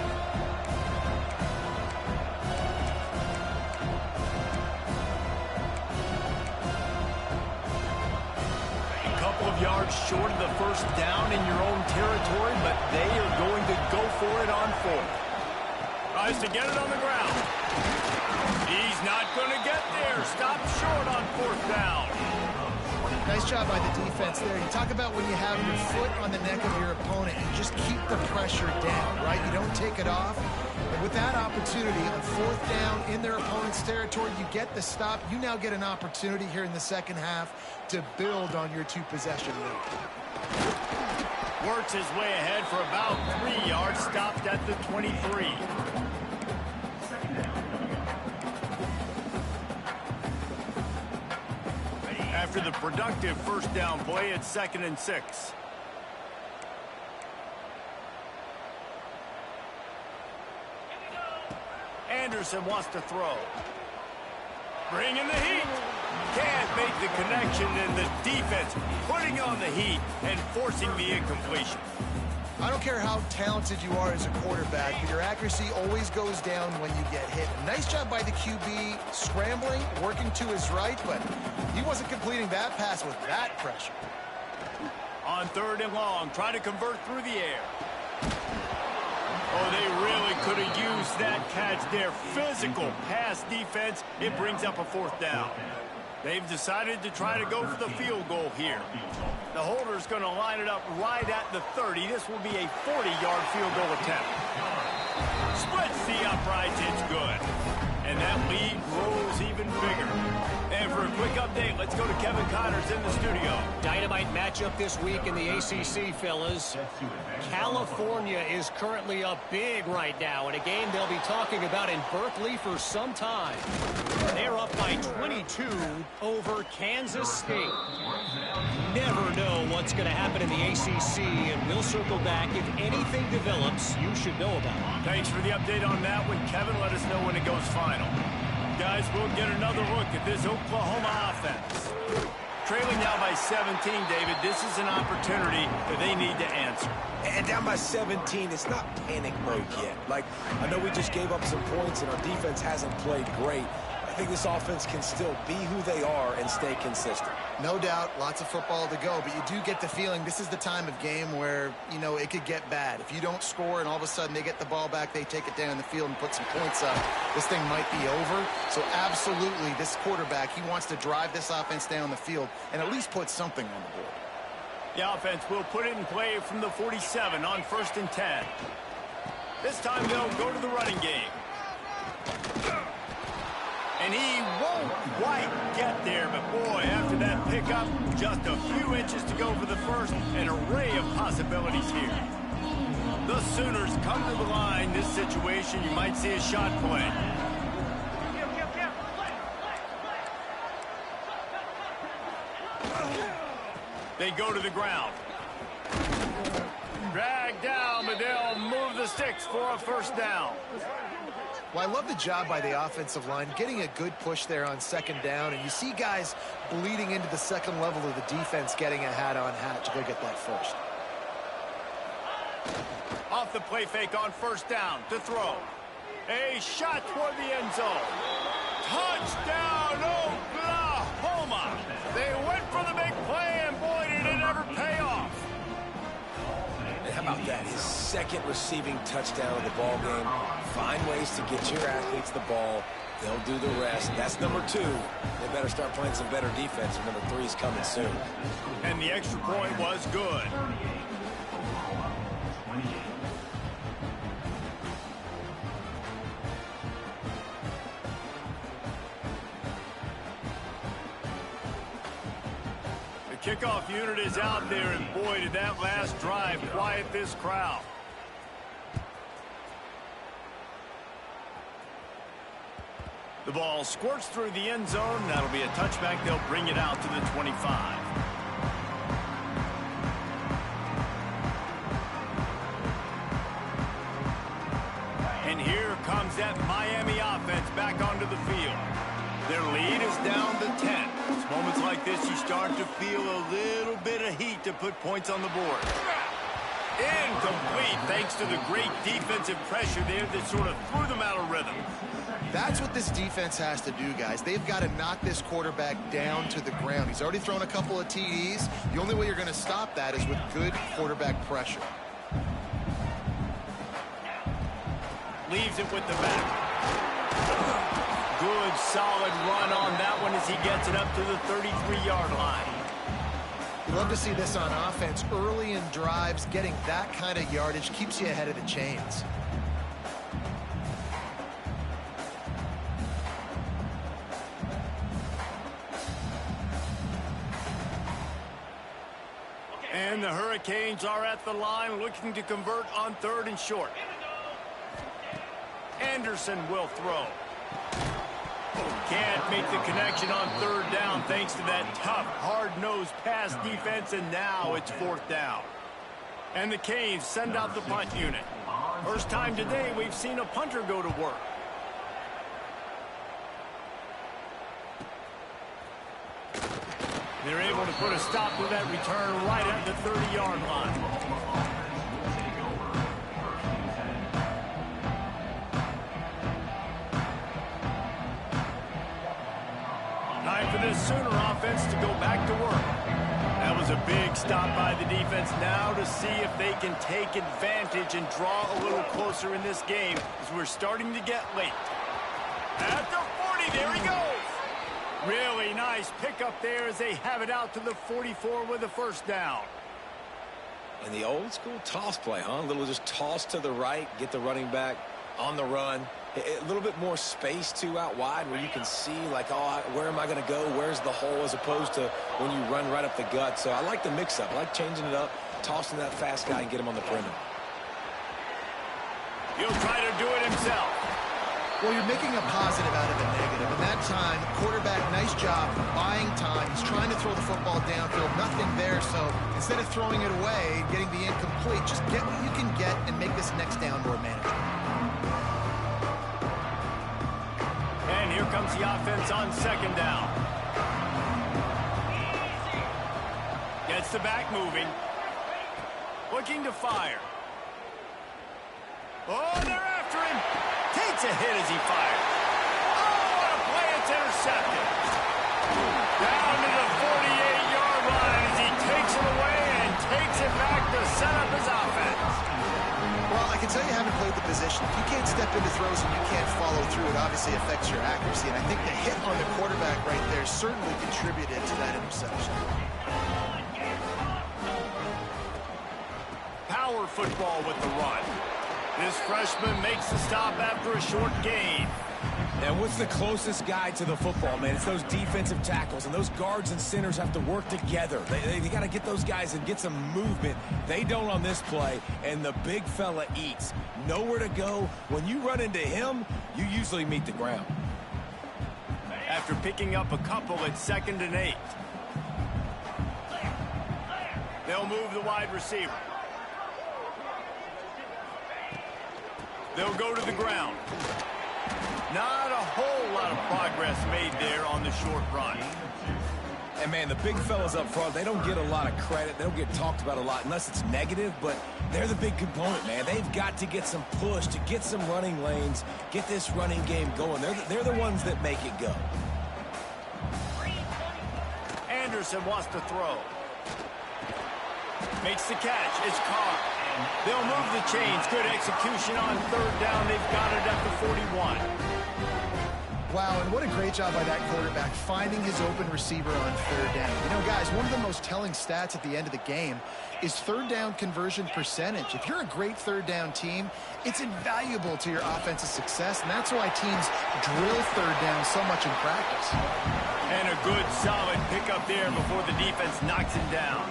[SPEAKER 1] Yards short of the 1st down in your own territory, but they are going to go for it on 4th. Tries to get it on the ground. He's not going to get there. Stopped short on 4th down.
[SPEAKER 3] Nice job by the defense there. You talk about when you have your foot on the neck of your opponent, you just keep the pressure down, right? You don't take it off. And with that opportunity on 4th down in their opponent's territory, you get the stop. You now get an opportunity here in the 2nd half to build on your 2-possession lead.
[SPEAKER 1] Works his way ahead for about 3 yards, stopped at the 23. after the productive first down play at 2nd and 6. Anderson wants to throw. Bringing the heat. Can't make the connection, and the defense putting on the heat and forcing the incompletion.
[SPEAKER 3] I don't care how talented you are as a quarterback, but your accuracy always goes down when you get hit. Nice job by the QB, scrambling, working to his right, but he wasn't completing that pass with that pressure.
[SPEAKER 1] On 3rd and long, trying to convert through the air. Oh, they really could have used that catch there. Physical pass defense. It brings up a 4th down. They've decided to try to go for the field goal here. The holder's going to line it up right at the 30. This will be a 40-yard field goal attempt. Splits the uprights. It's good. And that lead grows even bigger. And for a quick update, let's go to Kevin Connors in the studio.
[SPEAKER 4] Dynamite matchup this week in the ACC, fellas. California is currently up big right now in a game they'll be talking about in Berkeley for some time. They're up by 22 over Kansas State. Never know what's going to happen in the ACC, and we'll circle back if anything develops you should know about.
[SPEAKER 1] Thanks for the update on that one, Kevin. Let us know when it goes final. Guys, we'll get another look at this Oklahoma offense. Trailing now by 17, David. This is an opportunity that they need to answer.
[SPEAKER 2] And down by 17, it's not panic mode yet. Like, I know we just gave up some points and our defense hasn't played great. I think this offense can still be who they are and stay consistent.
[SPEAKER 3] No doubt, lots of football to go, but you do get the feeling this is the time of game where, you know, it could get bad. If you don't score and all of a sudden they get the ball back, they take it down the field and put some points up, this thing might be over. So absolutely, this quarterback, he wants to drive this offense down the field and at least put something on the board.
[SPEAKER 1] The offense will put it in play from the 47 on 1st and 10. This time they'll go to the running game. And he won't quite get there, but boy, after that pickup, just a few inches to go for the first, an array of possibilities here. The Sooners come to the line. This situation, you might see a shot play. They go to the ground. Drag down, but they'll move the sticks for a 1st down.
[SPEAKER 3] Well, I love the job by the offensive line, getting a good push there on 2nd down, and you see guys bleeding into the 2nd level of the defense getting a hat-on-hat to go get that first.
[SPEAKER 1] Off the play fake on 1st down to throw. A shot toward the end zone. Touchdown, Oklahoma! They went for the big play, and boy, did it ever pay off.
[SPEAKER 2] And how about that? His 2nd receiving touchdown of the ball game. Find ways to get your athletes the ball. They'll do the rest. That's number 2. They better start playing some better defense, and number 3 is coming soon.
[SPEAKER 1] And the extra point was good. The kickoff unit is out there, and boy, did that last drive quiet this crowd. The ball squirts through the end zone. That'll be a touchback. They'll bring it out to the 25. And here comes that Miami offense back onto the field. Their lead is down to 10. It's moments like this you start to feel a little bit of heat to put points on the board. Incomplete, thanks to the great defensive pressure there that sort of threw them out of rhythm.
[SPEAKER 3] That's what this defense has to do, guys. They've got to knock this quarterback down to the ground. He's already thrown a couple of TDs. The only way you're going to stop that is with good quarterback pressure.
[SPEAKER 1] Leaves it with the back. Good, solid run on that one as he gets it up to the 33-yard line.
[SPEAKER 3] You love to see this on offense. Early in drives, getting that kind of yardage keeps you ahead of the chains.
[SPEAKER 1] And the Hurricanes are at the line looking to convert on 3rd and short. Anderson will throw. Can't make the connection on third down thanks to that tough, hard-nosed pass defense, and now it's fourth down. And the Canes send out the punt unit. First time today we've seen a punter go to work. They're able to put a stop to that return right at the 30-yard line. Time for this Sooner offense to go back to work. That was a big stop by the defense. Now to see if they can take advantage and draw a little closer in this game as we're starting to get late. At the 40, there he goes. Really nice pickup there as they have it out to the 44 with a first down.
[SPEAKER 2] And the old school toss play, huh? A little just toss to the right, get the running back on the run. A little bit more space, too, out wide where you can see, like, oh, where am I going to go? Where's the hole, as opposed to when you run right up the gut. So I like the mix-up. I like changing it up, tossing that fast guy and get him on the perimeter.
[SPEAKER 1] He'll try to do it himself.
[SPEAKER 3] Well, you're making a positive out of a negative. And that time, quarterback, nice job buying time. He's trying to throw the football downfield. Nothing there, so instead of throwing it away and getting the incomplete, just get what you can get and make this next down more manageable.
[SPEAKER 1] And here comes the offense on second down. Gets the back moving. Looking to fire. Oh, they're after him. Takes a hit as he fires. Oh, what a play. It's intercepted. Down to the 48-yard line as he takes it away and takes it back to set up his offense.
[SPEAKER 3] Well, I can tell you haven't played the position. If you can't step into throws and you can't follow through, it obviously affects your accuracy. And I think the hit on the quarterback right there certainly contributed to that interception.
[SPEAKER 1] Power football with the run. This freshman makes the stop after a short gain.
[SPEAKER 2] And what's the closest guy to the football, man? It's those defensive tackles, and those guards and centers have to work together. They got to get those guys and get some movement. They don't on this play, and the big fella eats. Nowhere to go. When you run into him, you usually meet the ground.
[SPEAKER 1] After picking up a couple at 2nd and 8. They'll move the wide receiver. They'll go to the ground. Not a whole lot of progress made there on the short run.
[SPEAKER 2] And, man, the big fellas up front, they don't get a lot of credit. They don't get talked about a lot unless it's negative, but they're the big component, man. They've got to get some push, to get some running lanes, get this running game going. They're the ones that make it go.
[SPEAKER 1] Anderson wants to throw. Makes the catch. It's Carr. They'll move the chains. Good execution on third down. They've got it at the 41.
[SPEAKER 3] Wow, and what a great job by that quarterback finding his open receiver on third down. You know, guys, one of the most telling stats at the end of the game is third down conversion percentage. If you're a great third down team, it's invaluable to your offensive success, and that's why teams drill third down so much in practice.
[SPEAKER 1] And a good, solid pickup there before the defense knocks him down.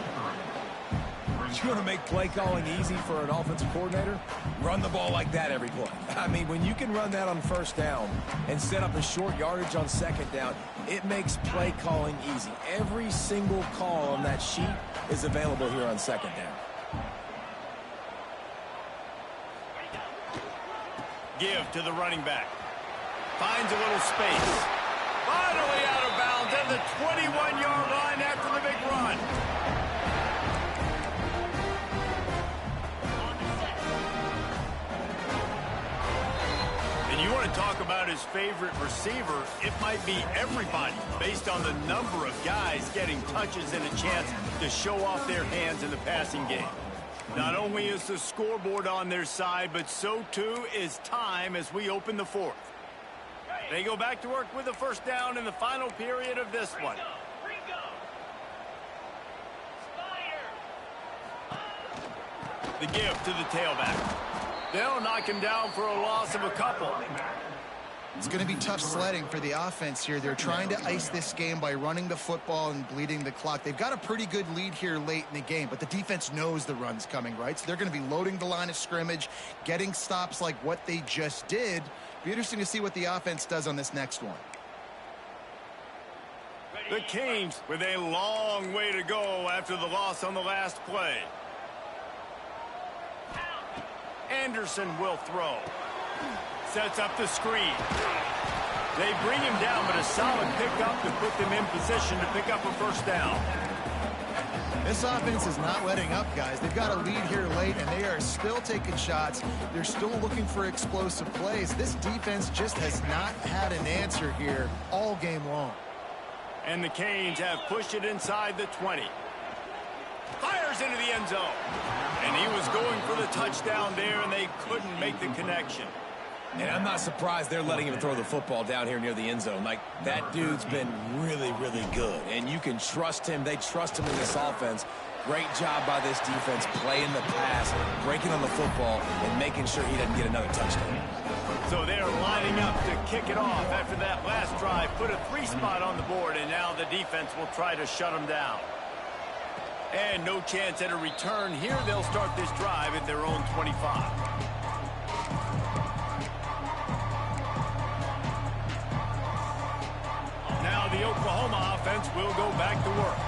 [SPEAKER 2] You want to make play calling easy for an offensive coordinator? Run the ball like that every play. I mean, when you can run that on first down and set up a short yardage on second down, it makes play calling easy. Every single call on that sheet is available here on second down.
[SPEAKER 1] Give to the running back. Finds a little space. Finally out of bounds at the 21-yard line after the big run. You want to talk about his favorite receiver, it might be everybody based on the number of guys getting touches and a chance to show off their hands in the passing game. Not only is the scoreboard on their side, but so too is time as we open the fourth. They go back to work with the first down in the final period of this one. The give to the tailback. They'll knock him down for a loss of a couple.
[SPEAKER 3] It's going to be tough sledding for the offense here. They're trying to ice this game by running the football and bleeding the clock. They've got a pretty good lead here late in the game, but the defense knows the run's coming, right? So they're going to be loading the line of scrimmage, getting stops like what they just did. Be interesting to see what the offense does on this next one.
[SPEAKER 1] The Canes with a long way to go after the loss on the last play. Anderson will throw. Sets up the screen. They bring him down, but a solid pickup to put them in position to pick up a first down.
[SPEAKER 3] This offense is not letting up, guys. They've got a lead here late, and they are still taking shots. They're still looking for explosive plays. This defense just has not had an answer here all game long.
[SPEAKER 1] And the Canes have pushed it inside the 20. Fires into the end zone. And he was going for the touchdown there, and they couldn't make the connection.
[SPEAKER 2] And I'm not surprised they're letting him throw the football down here near the end zone. Like, that dude's been really, really good. And you can trust him. They trust him in this offense. Great job by this defense playing the pass, breaking on the football, and making sure he doesn't get another touchdown.
[SPEAKER 1] So they're lining up to kick it off after that last drive. Put a 3 spot on the board, and now the defense will try to shut them down. And no chance at a return here. They'll start this drive at their own 25. Now the Oklahoma offense will go back to work.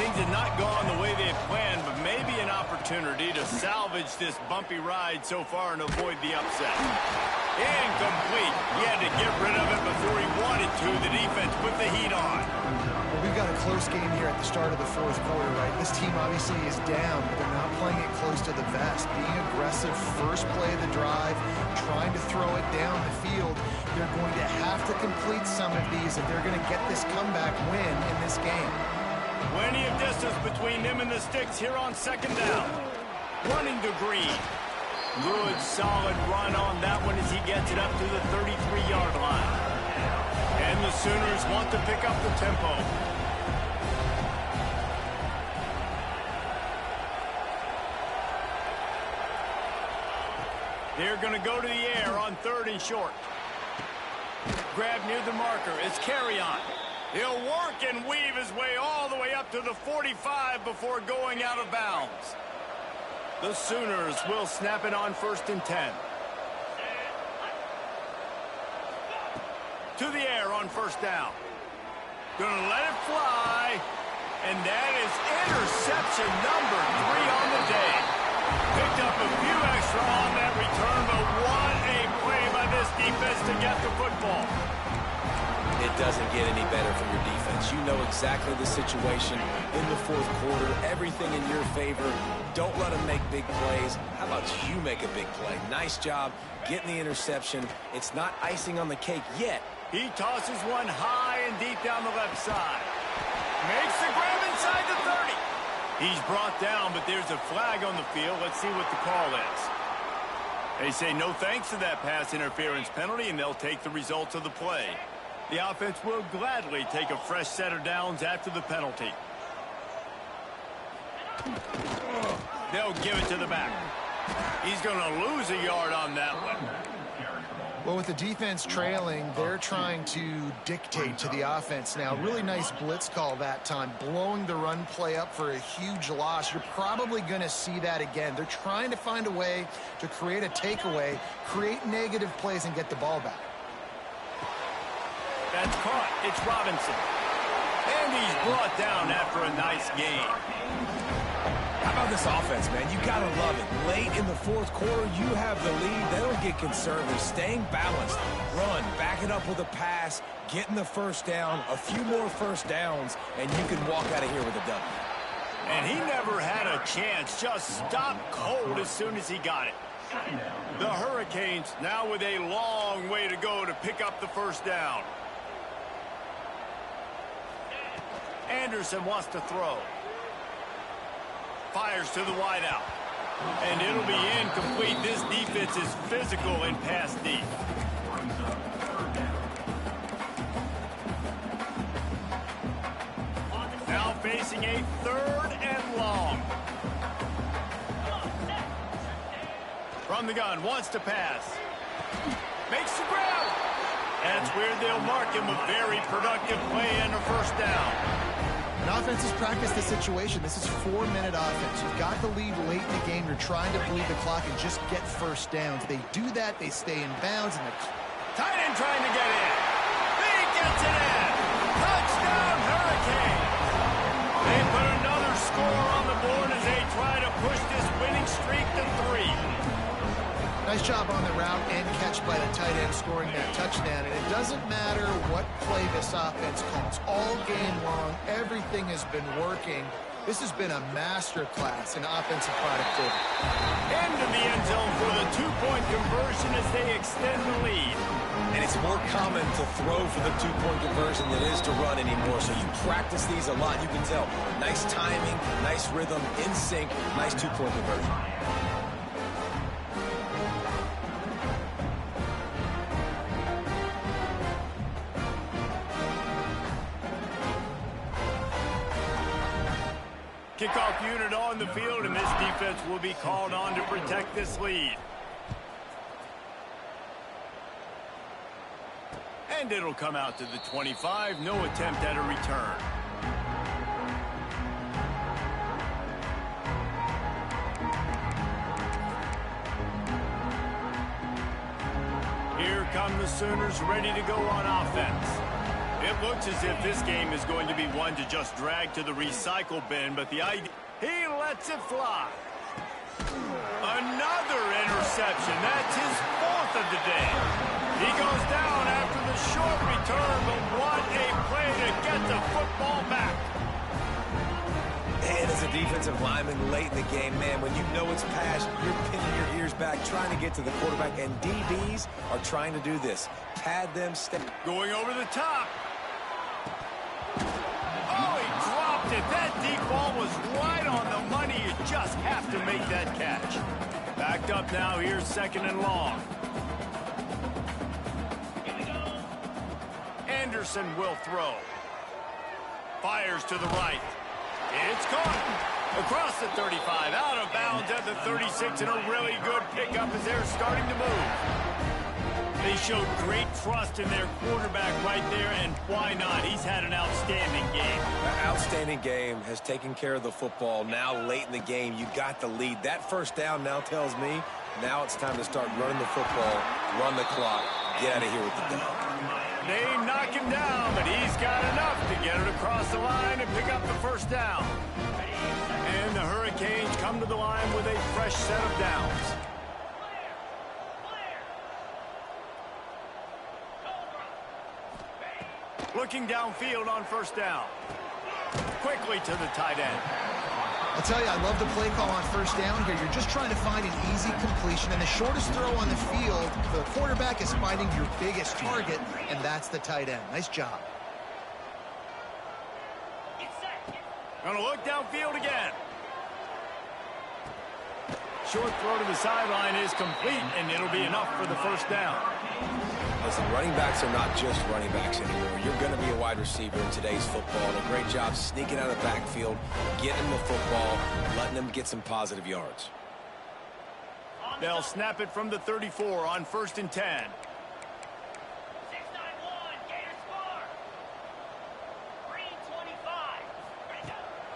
[SPEAKER 1] Things have not gone the way they had planned, but maybe an opportunity to salvage this bumpy ride so far and avoid the upset. Incomplete. He had to get rid of it before he wanted to. The defense put the heat on.
[SPEAKER 3] Well, we've got a close game here at the start of the fourth quarter, right? This team obviously is down, but they're not playing it close to the vest. Being aggressive, first play of the drive, trying to throw it down the field. They're going to have to complete some of these if they're going to get this comeback win in this game.
[SPEAKER 1] Plenty of distance between them and the sticks here on second down. Running to Green. Good, solid run on that one as he gets it up to the 33-yard line. And the Sooners want to pick up the tempo. They're going to go to the air on 3rd and short. Grab near the marker. It's Carry-On. He'll work and weave his way all the way up to the 45 before going out of bounds. The Sooners will snap it on 1st and 10. To the air on 1st down. Gonna let it fly. And that is interception number 3 on the day. Picked up a few extra on that return, but what a play by this defense to get the football.
[SPEAKER 2] It doesn't get any better from your defense. You know exactly the situation in the fourth quarter. Everything in your favor. Don't let them make big plays. How about you make a big play? Nice job getting the interception. It's not icing on the cake yet.
[SPEAKER 1] He tosses one high and deep down the left side. Makes the grab inside the 30. He's brought down, but there's a flag on the field. Let's see what the call is. They say no thanks to that pass interference penalty, and they'll take the results of the play. The offense will gladly take a fresh set of downs after the penalty. They'll give it to the back. He's going to lose a yard on that one.
[SPEAKER 3] Well, with the defense trailing, they're trying to dictate to the offense now. Really nice blitz call that time, blowing the run play up for a huge loss. You're probably going to see that again. They're trying to find a way to create a takeaway, create negative plays, and get the ball back.
[SPEAKER 1] That's caught. It's Robinson. And he's brought down after a nice game.
[SPEAKER 2] How about this offense, man? You got to love it. Late in the fourth quarter, you have the lead. They don't get conservative. Staying balanced. Run, back it up with a pass, getting the first down, a few more first downs, and you can walk out of here with a W.
[SPEAKER 1] And he never had a chance. Just stopped cold as soon as he got it. The Hurricanes now with a long way to go to pick up the first down. Anderson wants to throw. Fires to the wideout. And it'll be incomplete. This defense is physical and pass deep. Now facing a 3rd and long. From the gun, wants to pass. Makes the grab. That's where they'll mark him a very productive play and a first down.
[SPEAKER 3] And offense has practiced the situation. This is 4-minute offense. You've got the lead late in the game. You're trying to bleed the clock and just get first downs. They do that. They stay in bounds. And
[SPEAKER 1] tight end trying to get in. He gets it in. Touchdown, Hurricanes. Hurricane. They put another score on the board as they try to push this winning streak to 3.
[SPEAKER 3] Nice job on the route and catch by the tight end scoring that touchdown. And it doesn't matter what play this offense calls. All game long, everything has been working. This has been a masterclass in offensive productivity.
[SPEAKER 1] Into the end zone for the 2-point conversion as they extend the lead.
[SPEAKER 2] And it's more common to throw for the 2-point conversion than it is to run anymore. So you practice these a lot. You can tell. Nice timing, nice rhythm, in sync, nice 2-point conversion.
[SPEAKER 1] Kickoff unit on the field, and this defense will be called on to protect this lead. And it'll come out to the 25. No attempt at a return. Here come the Sooners ready to go on offense. It looks as if this game is going to be one to just drag to the recycle bin, but the idea, he lets it fly. Another interception. That's his 4th of the day. He goes down after the short return, but what a play to get the football back.
[SPEAKER 2] And as a defensive lineman late in the game, man, when you know it's past, you're pinning your ears back, trying to get to the quarterback, and DBs are trying to do this. Pad them,
[SPEAKER 1] going over the top. Oh, he dropped it. That deep ball was right on the money. You just have to make that catch. Backed up now. Here's 2nd and long. Anderson will throw. Fires to the right. It's caught. Across the 35. Out of bounds at the 36. And a really good pickup as they're starting to move. They showed great trust in their quarterback right there, and why not? He's had an outstanding game.
[SPEAKER 2] An outstanding game, has taken care of the football. Now, late in the game, you got the lead. That first down now tells me now it's time to start running the football, run the clock, get out of here with the down.
[SPEAKER 1] They knock him down, but he's got enough to get it across the line and pick up the first down. And the Hurricanes come to the line with a fresh set of downs. Looking downfield on first down. Quickly to the tight end.
[SPEAKER 3] I'll tell you, I love the play call on first down here. You're just trying to find an easy completion, and the shortest throw on the field, the quarterback is finding your biggest target, and that's the tight end. Nice job.
[SPEAKER 1] Gonna look downfield again. Short throw to the sideline is complete, and it'll be enough for the first down.
[SPEAKER 2] Listen, running backs are not just running backs anymore. You're going to be a wide receiver in today's football. And a great job sneaking out of the backfield, getting the football, letting them get some positive yards.
[SPEAKER 1] They'll snap it from the 34 on 1st and 10.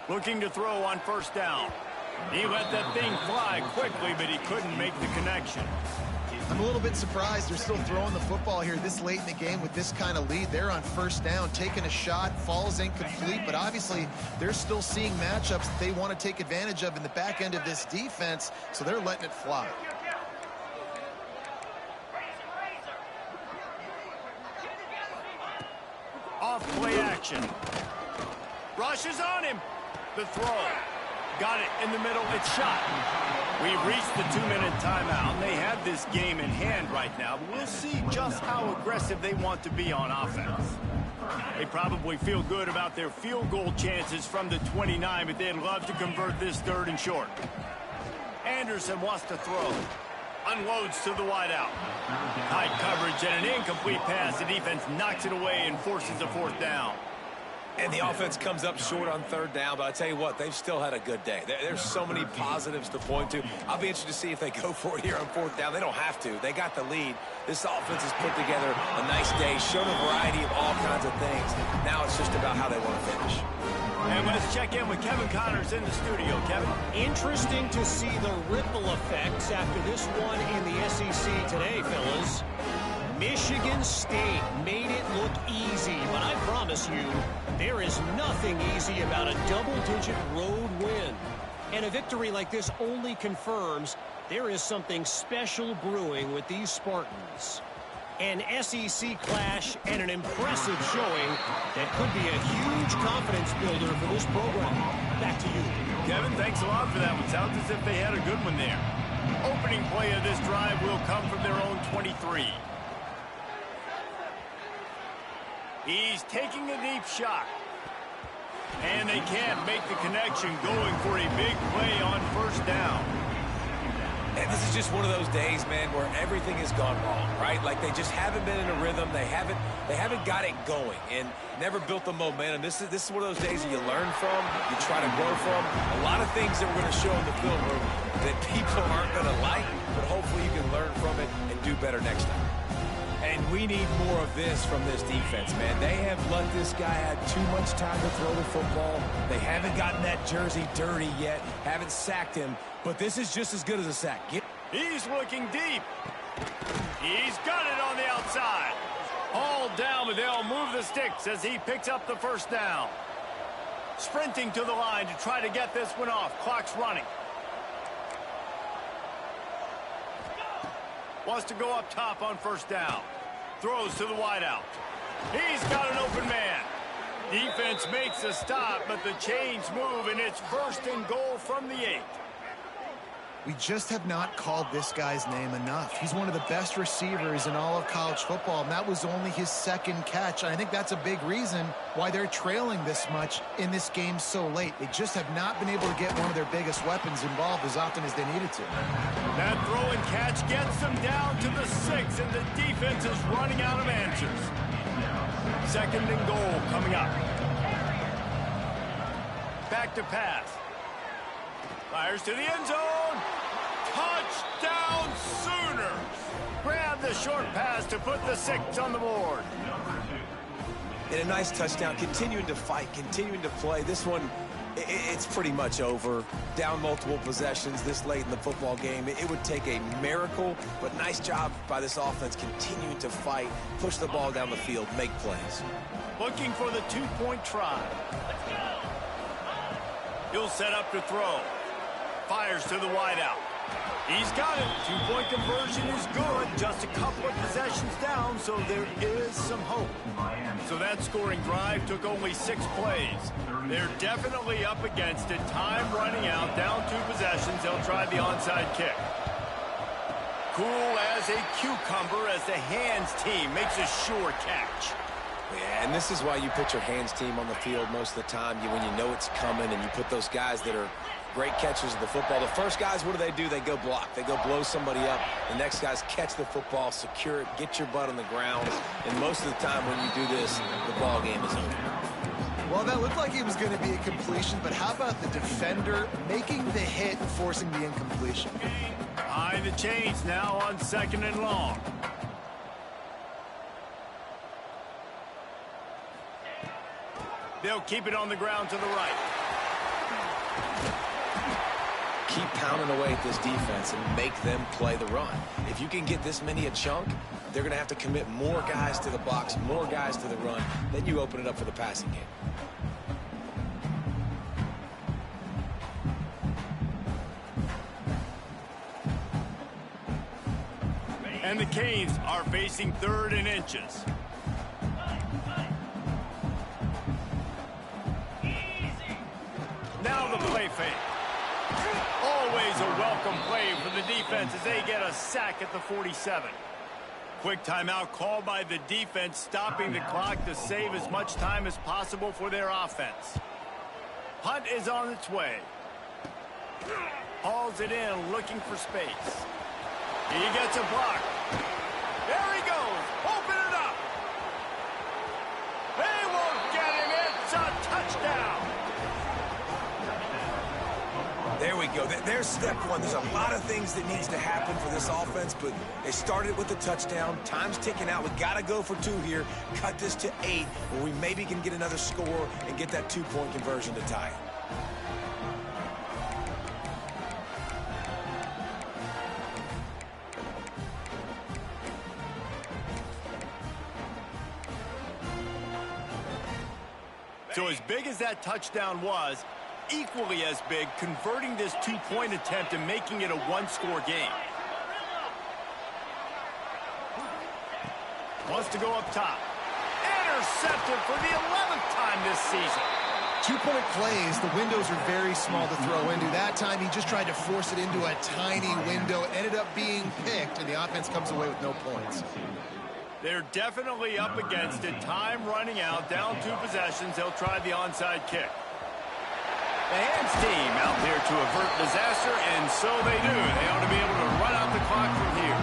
[SPEAKER 1] Looking to throw on first down. He let that thing fly quickly, but he couldn't make the connection.
[SPEAKER 3] I'm a little bit surprised they're still throwing the football here this late in the game with this kind of lead. They're on first down, taking a shot, falls incomplete, but obviously they're still seeing matchups that they want to take advantage of in the back end of this defense, so they're letting it fly.
[SPEAKER 1] Off play action. Rushes on him. The throw. Got it in the middle. It's shot. We've reached the 2-minute timeout, and they have this game in hand right now. But we'll see just how aggressive they want to be on offense. They probably feel good about their field goal chances from the 29, but they'd love to convert this 3rd and short. Anderson wants to throw. Unloads to the wideout. High coverage and an incomplete pass. The defense knocks it away and forces a 4th down.
[SPEAKER 2] And the offense comes up short on 3rd down, but I tell you what, they've still had a good day. There's so many positives to point to. I'll be interested to see if they go for it here on 4th down. They don't have to. They got the lead. This offense has put together a nice day, showed a variety of all kinds of things. Now it's just about how they want to finish.
[SPEAKER 1] And let's check in with Kevin Connors in the studio. Kevin?
[SPEAKER 4] Interesting to see the ripple effects after this one in the SEC today, fellas. Michigan State made it look easy, but I promise you, there is nothing easy about a double-digit road win. And a victory like this only confirms there is something special brewing with these Spartans. An SEC clash and an impressive showing that could be a huge confidence builder for this program. Back to you.
[SPEAKER 1] Kevin, thanks a lot for that one. Sounds as if they had a good one there. Opening play of this drive will come from their own 23. He's taking a deep shot. And they can't make the connection, going for a big play on first down.
[SPEAKER 2] And this is just one of those days, man, where everything has gone wrong, right? Like they just haven't been in a rhythm. They haven't got it going and never built the momentum. This is one of those days that you learn from, you try to grow from. A lot of things that we're going to show in the film room that people aren't going to like, but hopefully you can learn from it and do better next time. And we need more of this from this defense, man. They have let this guy have too much time to throw the football. They haven't gotten that jersey dirty yet, haven't sacked him, but this is just as good as a sack.
[SPEAKER 1] He's looking deep. He's got it on the outside. All down, but they'll move the sticks as he picks up the first down. Sprinting to the line to try to get this one off. Clock's running. Wants to go up top on first down. Throws to the wideout. He's got an open man. Defense makes a stop, but the chains move, and it's first and goal from the 8.
[SPEAKER 3] We just have not called this guy's name enough. He's one of the best receivers in all of college football, and that was only his second catch. And I think that's a big reason why they're trailing this much in this game so late. They just have not been able to get one of their biggest weapons involved as often as they needed to.
[SPEAKER 1] That throw and catch gets them down to the 6, and the defense is running out of answers. Second and goal coming up. Back to pass. Fires to the end zone. Touchdown Sooners. Grab the short pass to put the 6 on the board.
[SPEAKER 2] And a nice touchdown, continuing to fight, continuing to play. This one, it's pretty much over. Down multiple possessions this late in the football game. It would take a miracle, but nice job by this offense continuing to fight, push the ball down the field, make plays.
[SPEAKER 1] Looking for the 2-point try. He'll set up to throw. Fires to the wideout. He's got it. 2-point conversion is good. Just a couple of possessions down, so there is some hope. So that scoring drive took only 6 plays. They're definitely up against it. Time running out. Down 2 possessions. They'll try the onside kick. Cool as a cucumber as the hands team makes a sure catch.
[SPEAKER 2] Yeah, and this is why you put your hands team on the field most of the time when you know it's coming, and you put those guys that are great catchers of the football. The first guys, what do? They go block. They go blow somebody up. The next guys catch the football, secure it, get your butt on the ground. And most of the time when you do this, the ball game is over.
[SPEAKER 3] Well, that looked like it was going to be a completion, but how about the defender making the hit and forcing the incompletion?
[SPEAKER 1] Behind the chains now on 2nd and long. They'll keep it on the ground to the right.
[SPEAKER 2] Keep pounding away at this defense and make them play the run. If you can get this many a chunk, they're going to have to commit more guys to the box, more guys to the run. Then you open it up for the passing game.
[SPEAKER 1] And the Canes are facing 3rd and inches. Now the play fake. Always a welcome play for the defense as they get a sack at the 47. Quick timeout called by the defense, stopping the clock to save as much time as possible for their offense. Punt is on its way. Hauls it in, looking for space. He gets a block. There he goes. Open it up. They won't get him. It's a touchdown.
[SPEAKER 2] There we go. There's step 1. There's a lot of things that needs to happen for this offense, but they started with the touchdown. Time's ticking out. We got to go for 2 here. Cut this to 8, where we maybe can get another score and get that 2-point conversion to tie it.
[SPEAKER 1] So as big as that touchdown was, equally as big, converting this two-point attempt and making it a one-score game. Wants to go up top. Intercepted for the 11th time this season.
[SPEAKER 3] Two-point plays, the windows are very small to throw into. That time he just tried to force it into a tiny window. Ended up being picked, and the offense comes away with no points.
[SPEAKER 1] They're definitely up against it. Time running out. Down 2 possessions. They'll try the onside kick. The hands team out there to avert disaster, and so they do. They ought to be able to run out the clock from here.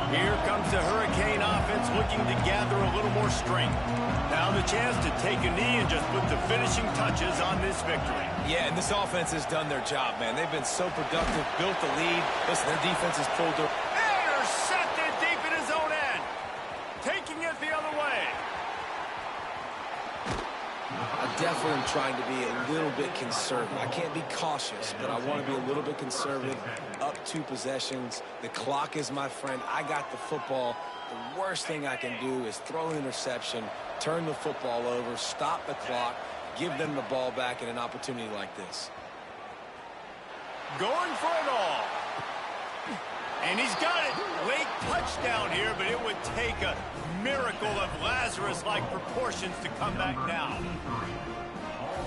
[SPEAKER 1] Here comes the Hurricane offense looking to gather a little more strength. Now the chance to take a knee and just put the finishing touches on this victory.
[SPEAKER 2] Yeah, and this offense has done their job, man. They've been so productive, built the lead. Listen, their defense has pulled their...
[SPEAKER 1] Intercepted deep in his own end. Taking it the other way.
[SPEAKER 2] I definitely am trying to be a little bit conservative. I can't be cautious, but I want to be a little bit conservative. Up 2 possessions. The clock is my friend. I got the football. The worst thing I can do is throw an interception, turn the football over, stop the clock, give them the ball back in an opportunity like this.
[SPEAKER 1] Going for it all. And he's got it. Late touchdown here, but it would take a miracle of Lazarus-like proportions to come back now.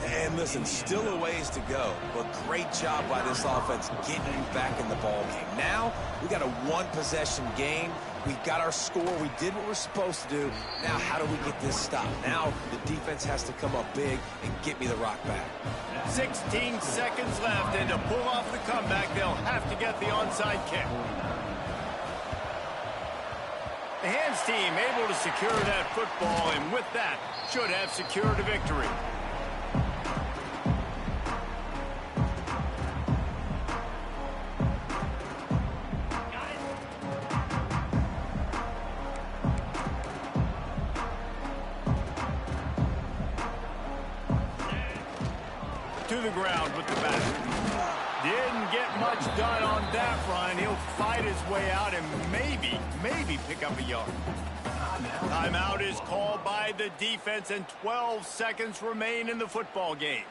[SPEAKER 2] And listen, still a ways to go, but great job by this offense getting you back in the ball game. Now, we got a 1-possession game. We got our score. We did what we're supposed to do. Now, how do we get this stopped? Now, the defense has to come up big and get me the rock back.
[SPEAKER 1] 16 seconds left, and to pull off the comeback, they'll have to get the onside kick. The hands team able to secure that football, and with that, should have secured a victory. To the ground with the bat. Didn't get much done on that run. He'll fight his way out and maybe pick up a yard. Timeout is called by the defense, and 12 seconds remain in the football game.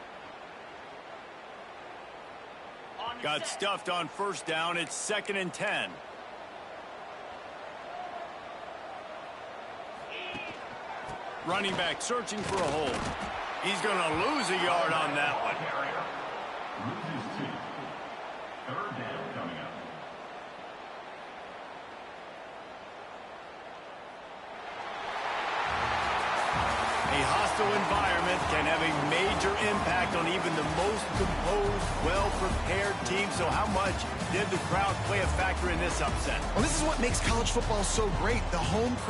[SPEAKER 1] Got stuffed on first down. It's 2nd and 10. Running back searching for a hole. He's going to lose a yard on that one. A hostile environment can have a major impact on even the most composed, well-prepared team. So how much did the crowd play a factor in this upset?
[SPEAKER 3] Well, this is what makes college football so great. The home crowd